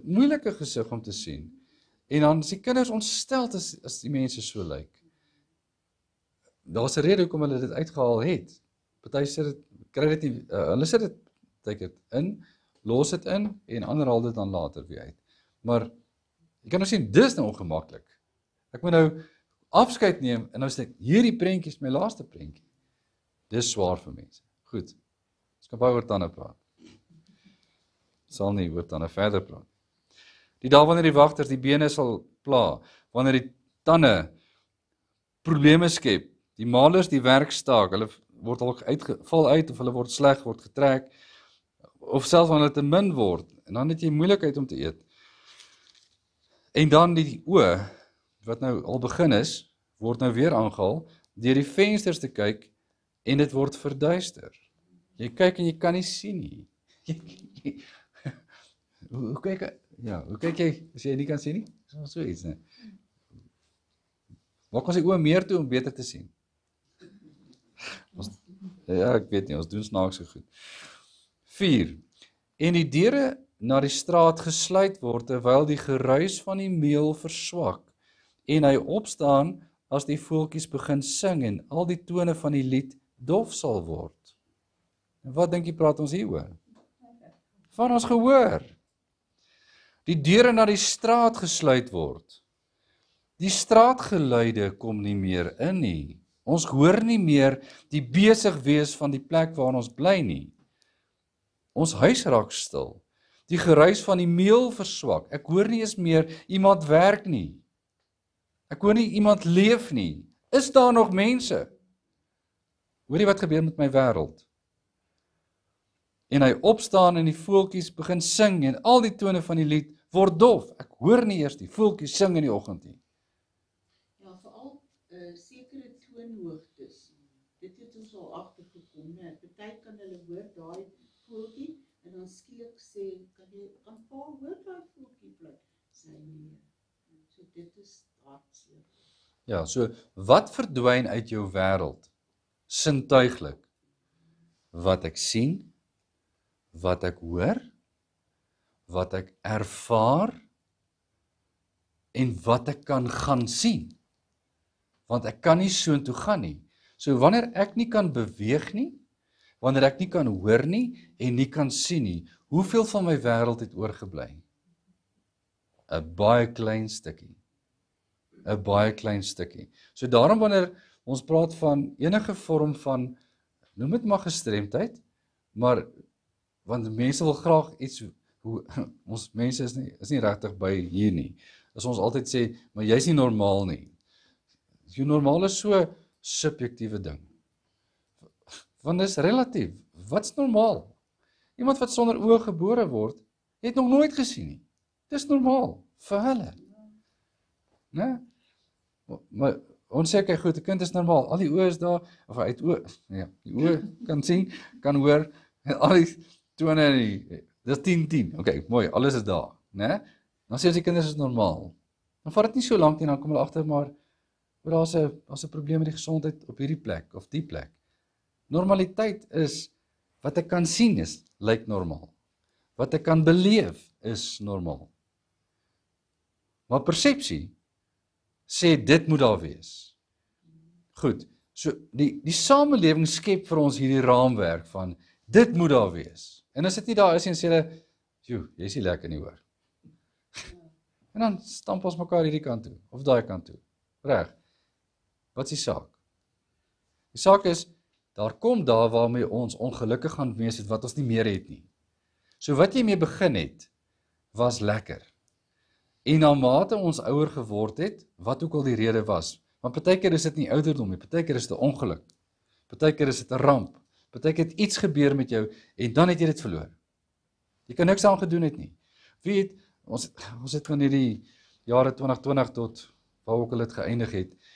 Moeilike gesig om te sien. En dan is die kinders ontstel as die mense so lyk. Daar's 'n rede hoekom hulle dit uitgehaal het. Party sê dit kry dit nie, hulle sit dit teken in, los dit in en ander haal dit dan later weer uit. Maar jy kan nou sien dis nou ongemaklik. Ek moet nou afskeid neem en nou sê ek hierdie prentjie is my laaste prentjie. Dis swaar vir mense. Goed. Ons kan baie oor tande praat. Sal nie oor tande verder praat. Die dae wanneer die wagters die bene sal pla, wanneer die tande probleme skep, die malers die werk staak, hulle word al val uit of hulle word sleg, word getrek, of selfs wanneer hulle te min word, en dan het jy moeilikheid om te eet. En dan die oë, wat nou al begin is, word nou weer aangehaal, deur die vensters te kyk, en dit word verduister. Jy kyk en jy kan nie sien nie. Hoe kyk jy, as jy nie kan sien nie? Dis so iets, né? Maak ons die oë meer toe om beter te sien. Ja, ek weet nie, ons doen snaakse goed. 4. En die deure na die straat gesluit word, terwyl die geruis van die meel verswak, en hy opstaan as die voeltjies begin sing, en al die tone van die lied dof sal word. En wat dink jy praat ons hieroor? Van ons gehoor. Die deure na die straat gesluit word. Die straatgeluide kom nie meer in nie. Ons hoor nie meer die besig wees van die plek waar ons bly nie. Ons huis raak stil. Die geruis van die meel verswak. Ek hoor nie eens meer iemand werk nie. Ek hoor nie iemand leef nie. Is daar nog mense? Hoor jy wat gebeur met my wêreld? En hy opstaan en die voeltjies begin sing en al die tone van die lied word dof. Ek hoor nie eers die voeltjies sing in die oggend nie. Ja, veral sekere toonhoogtes. Dit het ons al agtergekom, né? Party kan hulle hoor daai voeltjie en dan skielik sê, kan pa hoor daai voeltjie bly? Sê nee. So dit is hartseer. Ja, so wat verdwyn uit jou wêreld? Sintuiglik. Wat ek sien, wat ek hoor, wat ek ervaar en wat ek kan gaan sien. Want ek kan nie soontoe gaan nie. So wanneer ek nie kan beweeg nie, wanneer ek nie kan hoor nie en nie kan sien nie, hoeveel van my wêreld het oorgebly? 'n baie klein stukkie. 'n baie klein stukkie. So daarom wanneer ons praat van enige vorm van, noem dit maar gestremdheid, maar want mense wil graag iets, ons mense is nie regtig by hier nie. As ons altyd sê, maar jy's nie normaal nie. Jy normaal is so subjektiewe ding. Want dis relatief. Wat's normaal? Iemand wat sonder oë gebore word, het nog nooit gesien nie. Dis normaal vir hulle. Né? Maar ons sê, goed, 'n kind is normaal. Al die oë is daar, of hy het oë, ja, die oë kan sien, kan hoor, en al die tone en dis 10-10. Okay, mooi, alles is daar, né? Dan sê ons die kinders is normaal. Dan vat dit nie so lank nie, dan kom hulle agter maar daar's 'n probleem met die gesondheid op hierdie plek of die plek. Normaliteit is wat ek kan sien lyk normaal. Wat ek kan beleef is normaal. Maar persepsie sê dit moet daar wees. Goed, so die samelewing skep vir ons hierdie raamwerk van dit moet daar wees. En as dit nie daar is nie, sê hulle, "Joe, jy's nie lekker nie hoor." En dan stamp ons mekaar hierdie kant toe of daai kant toe. Reg. Wat is die saak? Die saak is, daar kom daar waarmee ons ongelukkig gaan wees het wat ons nie meer het nie. So wat jy mee begin het, was lekker. En na mate ons ouer geword het, wat ook al die rede was, want partykeer is dit nie ouderdom nie, partykeer is dit 'n ongeluk, partykeer is dit 'n ramp, partykeer het iets gebeur met jou, en dan het jy dit verloor. Jy kan niks aan gedoen het nie. Wie het, ons het van hierdie jare 2020 tot, waar ook al het geëindig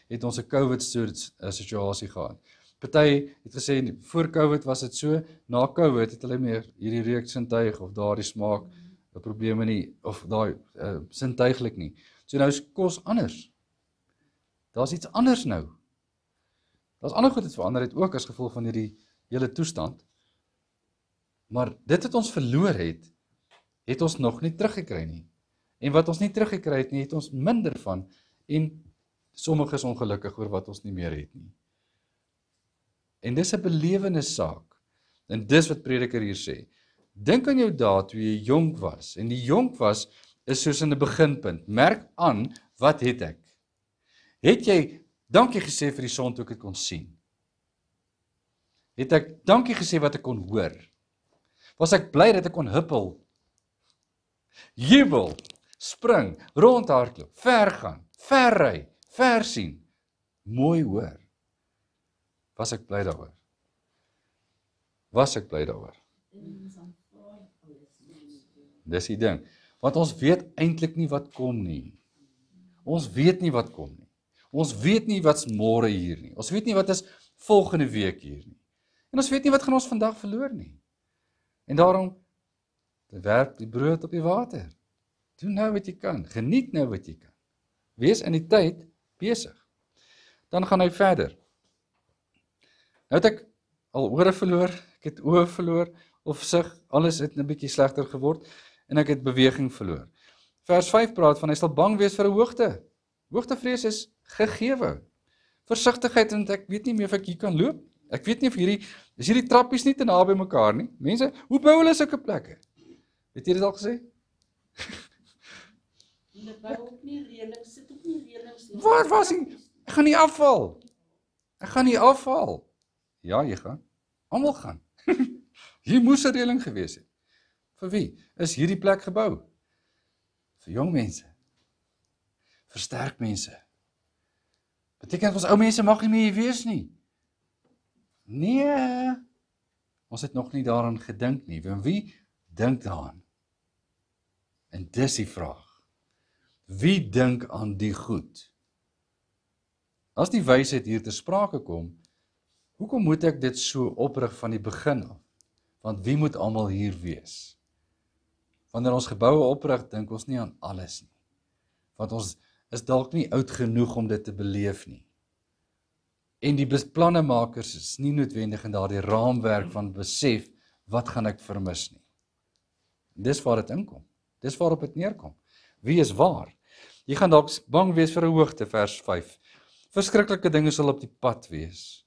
het ons 'n COVID situasie gehad. Party het gesê, voor COVID was dit so, na COVID het hulle meer hierdie reuksintuig of daardie smaak, probleme nie, of daai sintuiglik nie. So nou is kos anders. Daar's iets anders nou. Daar's ander goed wat verander het ook as gevolg van hierdie hele toestand. Maar dit wat ons verloor het ons nog nie teruggekry nie. En wat ons nie teruggekry het nie, het ons minder van, en sommige is ongelukkig oor wat ons nie meer het nie. En dis 'n belewenissaak. En dis wat prediker hier sê. Dink aan jou dae toe jy jonk was. En die jonk was is soos in 'n beginpunt. Merk aan, wat het ek? Het jy dankie gesê vir die son toe ek dit kon sien? Het ek dankie gesê wat ek kon hoor? Was ek bly dat ek kon huppel? Jubel, spring, rondhardloop, ver gaan, ver ry, ver sien, mooi hoor. Was ek bly daaroor? Was ek bly daaroor? Dis die ding. Want ons weet eintlik nie wat kom nie. Ons weet nie wat kom nie. Ons weet nie wat's môre hier nie. Ons weet nie wat is volgende week hier nie. En ons weet nie wat gaan ons vandag verloor nie. En daarom, werp die brood op die water. Doen nou wat jy kan. Geniet nou wat jy kan. Wees in die tyd besig. Dan gaan hy verder. Nou het ek al ore verloor, ek het oë verloor, of sig, alles het 'n bietjie slegter geword, en ek het beweging verloor. Vers 5 praat van, hy sal bang wees vir 'n hoogte. Hoogtevrees is gegewe. Versigtigheid, want ek weet nie meer of ek hier kan loop. Ek weet nie of hierdie trappies nie te naby mekaar nie. Mense, hoe bou hulle sulke plekke? Het jy dit al gesê? Hulle bou ook nie reëlings, sit ook nie reëlings nie. Waar was hy? Ek gaan nie afval. Ek gaan nie afval. Ja, jy gaan. Almal gaan. Hier moes 'n reëling gewees het. Vir wie is hierdie plek gebou? Vir jong mense. Vir sterk mense. Beteken ons ou mense mag nie meer hier wees nie. Nee. Ons het nog nie daaraan gedink nie. En wie dink daaraan? En dis die vraag. Wie dink aan die goed? As die wysheid hier te sprake kom, hoekom moet ek dit so oprig van die begin af? Want wie moet almal hier wees? Wanneer ons geboue oprig, dink ons nie aan alles nie. Want ons is dalk nie oud genoeg om dit te beleef nie. En die beplannemakers is nie noodwendig in daardie raamwerk van besef, wat gaan ek vermis nie. Dis waar dit inkom. Dis waarop dit neerkom. Wie is waar? Jy gaan dalk bang wees vir 'n hoogte, vers 5. Verskriklike dinge sal op die pad wees.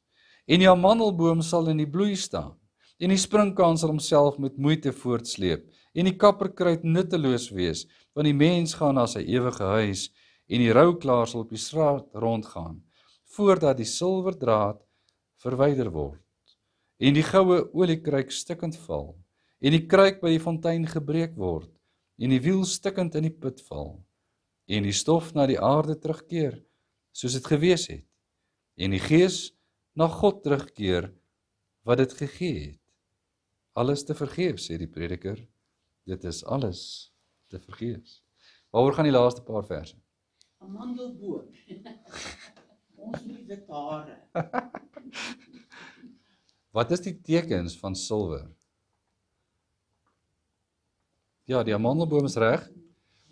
En die amandelboom sal in die bloei staan. En die springkaan sal homself met moeite voortsleep. En die kapperkruid nutteloos wees, want die mens gaan na sy ewige huis en die rouklaar sal op die straat rondgaan, voordat die silwerdraad verwyder word, en die goue oliekruik stikkend val, en die kruik by die fontein gebreek word, en die wiel stikkend in die put val, en die stof na die aarde terugkeer, soos dit gewees het, en die gees na God terugkeer, wat dit gegee het. Alles te vergeefs, sê die prediker, dit is alles te vergeefs. Waaroor gaan die laaste paar verse? Amandelboom. Ons lieve hare. Wat is die tekens van silwer? Ja, die amandelboom is reg,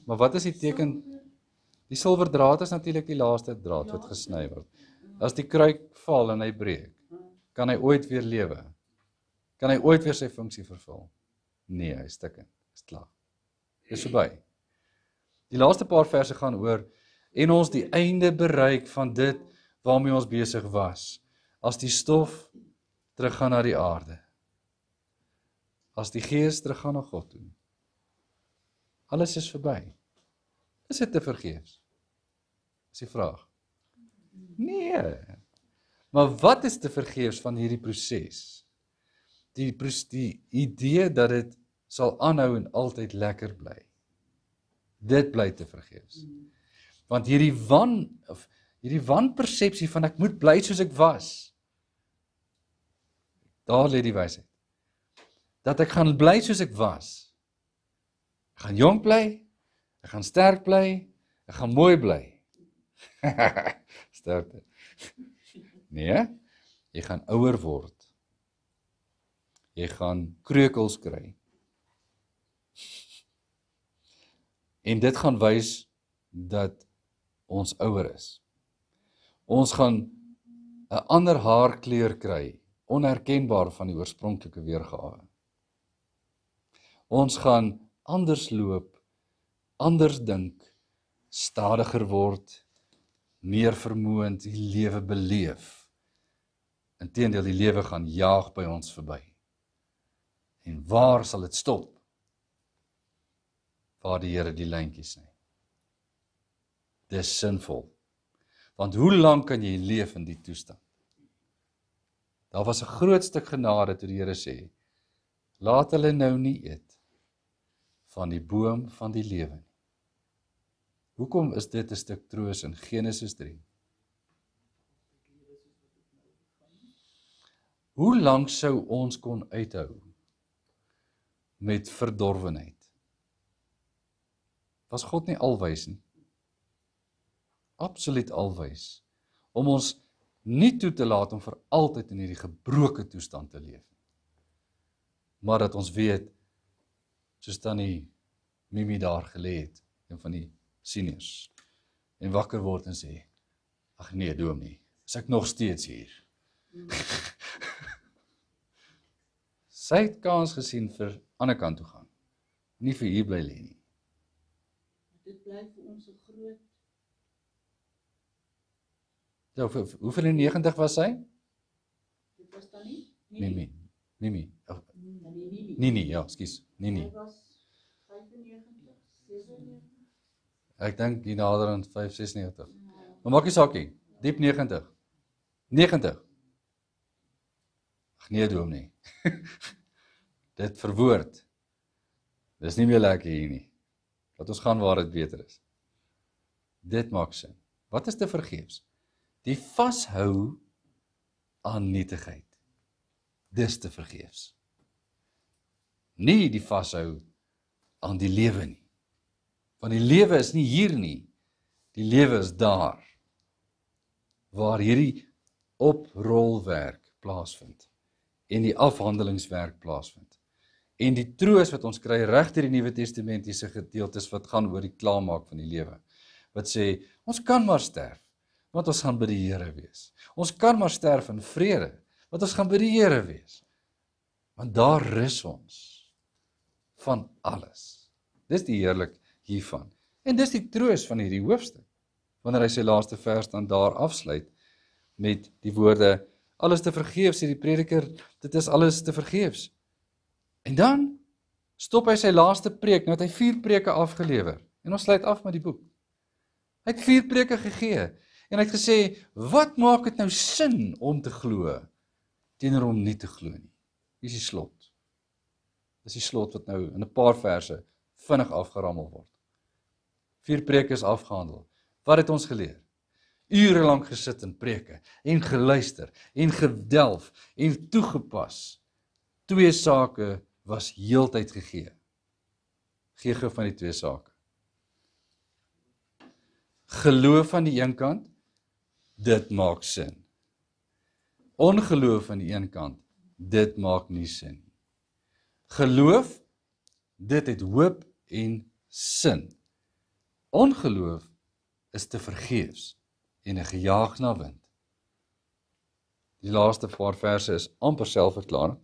maar wat is die teken? Die silwerdraad is natuurlik die laaste draad wat gesny word. As die kruik val en hy breek, kan hy ooit weer lewe? Kan hy ooit weer sy funksie vervul? Nee, hy stikkend, is klaar. Dis verby. Die laaste paar verse gaan oor en ons die einde bereik van dit waarmee ons besig was. As die stof teruggaan na die aarde. As die gees teruggaan na God toe. Alles is verby. Is dit te vergeefs? Is die vraag. Nee. Maar wat is te vergeefs van hierdie proses? Die idee dat dit sal aanhou en altyd lekker bly. Dit bly te vergeefs. Want hierdie wanpersepsie van ek moet bly soos ek was. Daar lê die wysheid. Dat ek gaan bly soos ek was. Ek gaan jonk bly, ek gaan sterk bly, ek gaan mooi bly. Sterkte. Nee, jy gaan ouer word. Jy gaan kreukels kry. En dit gaan wys dat ons ouer is. Ons gaan 'n ander haarkleur kry, onherkenbaar van die oorspronklike weergawe. Ons gaan anders loop, anders dink, stadiger word, meer vermoënd die lewe beleef. Inteendeel, die lewe gaan jaag by ons verby. En waar sal dit stop? Waar die Here die lyntjies sny. Dis sinvol. Want hoe lank kan jy leef in die toestand? Daar was 'n groot stuk genade toe die Here sê, laat hulle nou nie eet van die boom van die lewe nie. Hoekom is dit 'n stuk troos in Genesis 3? Hoe lank sou ons kon uithou met verdorwenheid? Was God nie alwys nie? Absoluut alwys. Om ons nie toe te laat om vir altyd in hierdie gebroke toestand te leef. Maar dat ons weet, soos tannie Mimi daar gelê het, een van die seniors, en wakker word en sê, ag nee, dominee, is ek nog steeds hier? Sy het kans gesien vir ander kant toe gaan, nie vir hier bly lê nie. Dit bly vir ons 'n groot. Ja, hoeveel in 90 was sy? Dit was dan nie? Mimi. Oh, Nee. Nini, ja, ekskuus. Nini. Hy was 95, 96. Ek dink hier nader aan 596. Maar maak nie saak nie. Diep 90. 90. Ag nee, dominee. Dit verwoord. Dis nie meer lekker hier nie. Laat ons gaan waar dit beter is. Dit maak sin. Wat is te vergeefs? Die vashou aan nietigheid. Dis te vergeefs. Nie die vashou aan die lewe nie. Want die lewe is nie hier nie. Die lewe is daar. Waar hierdie oprolwerk plaasvind. En die afhandelingswerk plaasvind. En die troos wat ons kry reg deur die Nuwe Testamentiese gedeeltes wat gaan oor die klaarmaak van die lewe. Wat sê, ons kan maar sterf, want ons gaan by die Here wees. Ons kan maar sterf in vrede, want ons gaan by die Here wees. Want daar rus ons van alles. Dis die heerlik hiervan. En dis die troos van hierdie hoofstuk. Wanneer hy sy laaste vers dan daar afsluit met die woorde, alles te vergeefs, sê die prediker, dit is alles te vergeefs. En dan stop hy sy laaste preek, nou het hy 4 preke afgelewer. En ons sluit af met die boek. Hy het 4 preke gegee. En hy het gesê, wat maak dit nou sin om te glo, teenoor om nie te glo nie? Hier is die slot. Dis die slot wat nou in 'n paar verse vinnig afgerammel word. 4 preke is afgehandel. Wat het ons geleer? Ure lank gesit in preke, en geluister, en gedelf, en toegepas. 2 sake was heeltyd gegee. Gee gou van die 2 sake. Geloof aan die een kant, dit maak sin. Ongeloof aan die een kant, dit maak nie sin. Geloof, dit het hoop en sin. Ongeloof is te vergeefs en 'n gejaag na wind. Die laaste paar verse is amper selfverklaring.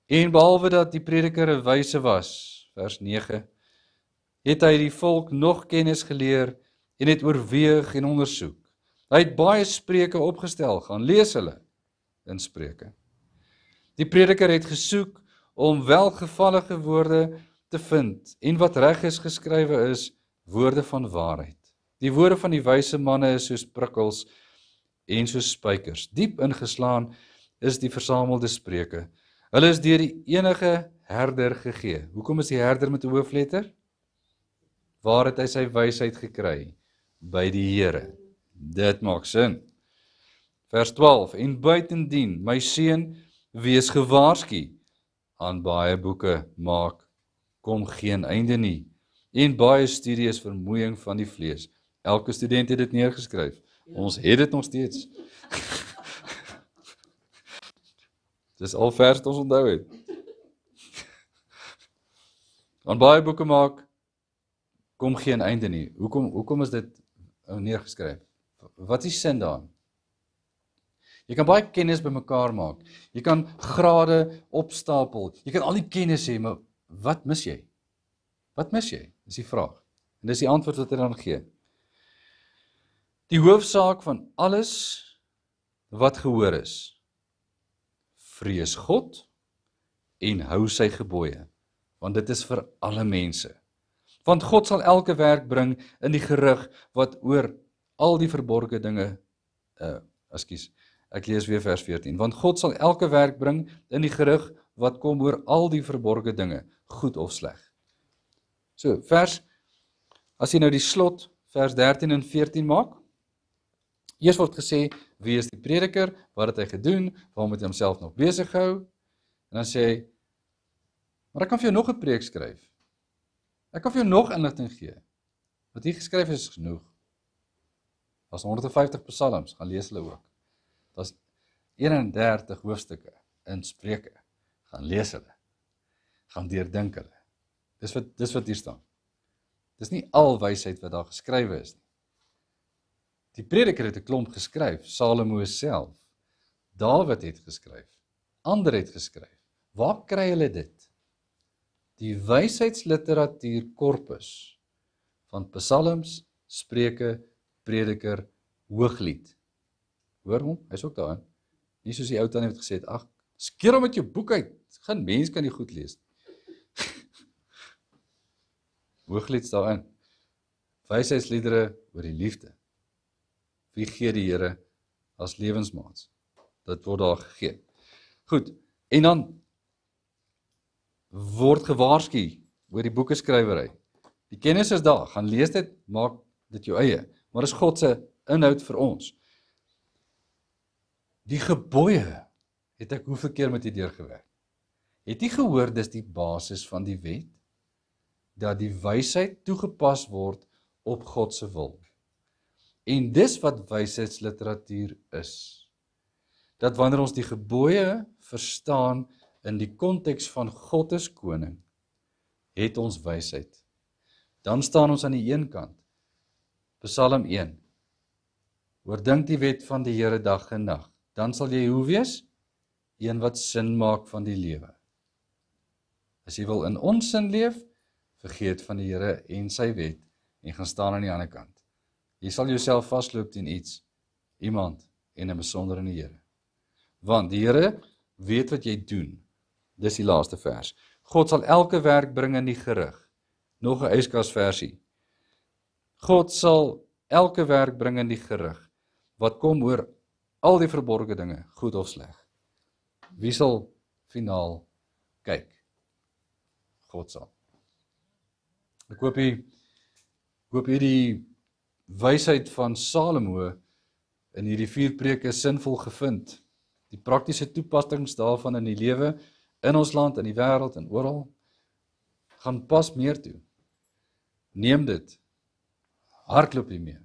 En behalwe dat die prediker 'n wyse was, vers 9, het hy die volk nog kennis geleer en het oorweeg en ondersoek. Hy het baie spreuke opgestel, gaan lees hulle in Spreuke. Die prediker het gesoek om welgevallige woorde te vind en wat reg is geskrywe is, woorde van waarheid. Die woorde van die wyse manne is soos prikkels en soos spykers. Diep ingeslaan is die versamelde spreuke. Hulle is deur die enige herder gegee. Hoekom is die herder met 'n hoofletter? Waar het hy sy wysheid gekry? By die Here. Dit maak sin. Vers 12. En buitendien, my seun, wees gewaarsku. Aan baie boeke maak, kom geen einde nie. En baie studie is vermoeiing van die vlees. Elke student het dit neergeskryf. Ons het dit nog steeds. Dis al vers wat ons onthou het. Aan baie boeke maak, kom geen einde nie. Hoekom is dit neergeskryf? Wat is die sin daarin? Jy kan baie kennis bymekaar maak. Jy kan grade opstapel. Jy kan al die kennis hê, maar wat mis jy? Wat mis jy? Dis die vraag. En dis die antwoord wat hy dan gee. Die hoofsaak van alles wat gehoor is, vrees God en hou sy gebooie, want dit is vir alle mense. Want God sal elke werk bring in die gerig wat oor al die verborgde dinge, ek lees weer vers 14, want God sal elke werk bring in die gerig wat kom oor al die verborgde dinge, goed of sleg. So, as jy nou die slot, vers 13 en 14 maak, eers word gesê, wie is die prediker, wat het hy gedoen, waarom het hy homself nog besig gehou, en dan sê hy, maar ek kan vir jou nog 'n preek skryf, ek kan vir jou nog inligting gee, wat hier geskryf is genoeg. Daar's 150 psalms, gaan lees hulle ook. Daar's 31 hoofstukke in Spreuke, gaan lees hulle, gaan deurdink hulle. Dis wat hier staan. Dis nie al wysheid wat daar geskrywe is nie. Die prediker het 'n klomp geskryf, Salomo self, Dawid het geskryf, ander het geskryf. Waar kry hulle dit? Die wysheidsliteratuur korpus van psalms, Spreuke, prediker, hooglied. Hoor hom, hy's ook daarin. Nie soos die ou tannie het gesê, ag, skeer hom met jou boek uit. Geen mens kan die goed lees. Hooglied daarin. Wysheidsliedere oor die liefde. Wie gee die Here as lewensmaats? Dit word daar gegee. Goed, en dan word gewaarsku oor die boekeskrywery. Die kennis is daar, gaan lees dit, maak dit jou eie. Maar is God se inhoud vir ons. Die gebooie, het ek hoeveel keer met die deurgewerk. Het jy gehoor, dis die basis van die wet, dat die wysheid toegepas word op God se wil. En dis wat wysheidsliteratuur is. Dat wanneer ons die gebooie verstaan in die konteks van God as koning, het ons wysheid. Dan staan ons aan die een kant, Psalm 1, oordink die wet van die Here dag en nag, dan sal jy hoe wees? Een wat sin maak van die lewe. As jy wil in onsin leef, vergeet van die Here en sy wet, en gaan staan aan die ander kant. Jy sal jouself vasloop teen iets, iemand, en 'n besonder in die Here. Want die Here weet wat jy doen. Dis die laaste vers. God sal elke werk bring in die gerig. Nog 'n yskas versie. God sal elke werk bring in die gerig, wat kom oor al die verborgde dinge, goed of sleg. Wie sal finaal kyk? God sal. Ek hoop hierdie wysheid van Salomo in hierdie 4 preke sinvol gevind. Die praktiese toepassings daarvan in die lewe, in ons land, in die wêreld en oral, gaan pas meer toe. Neem dit, hardloop hiermee,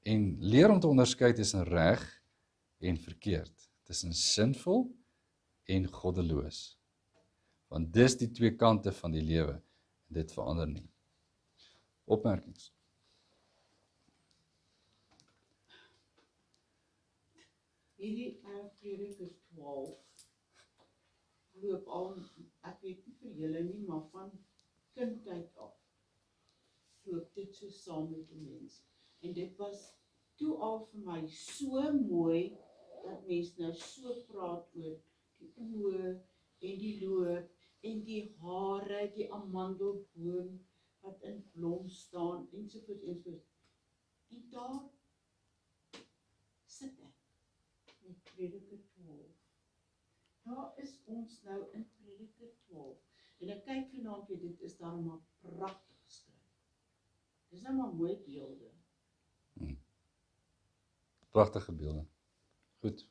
en leer om te onderskei tussen reg en verkeerd, tussen sinvol en goddeloos. Want dis die 2 kante van die lewe, en dit verander nie. Opmerkings? Hierdie Prediker 12 loop al, ek weet nie vir julle nie, maar van kindheid af loop dit so saam met die mens. En dit was toe al vir my so mooi, dat mens nou so praat oor die oë en die loop en die hare, die amandelboom wat in blom staan, ensovoorts, ensovoorts. En daar sit ek met Prediker 12. Daar is ons nou in Prediker 12. En ek kyk vanaand weer, dit is daar maar pragtig geskryf. Dis nou maar mooi beelde. Pragtige beelde. Goed.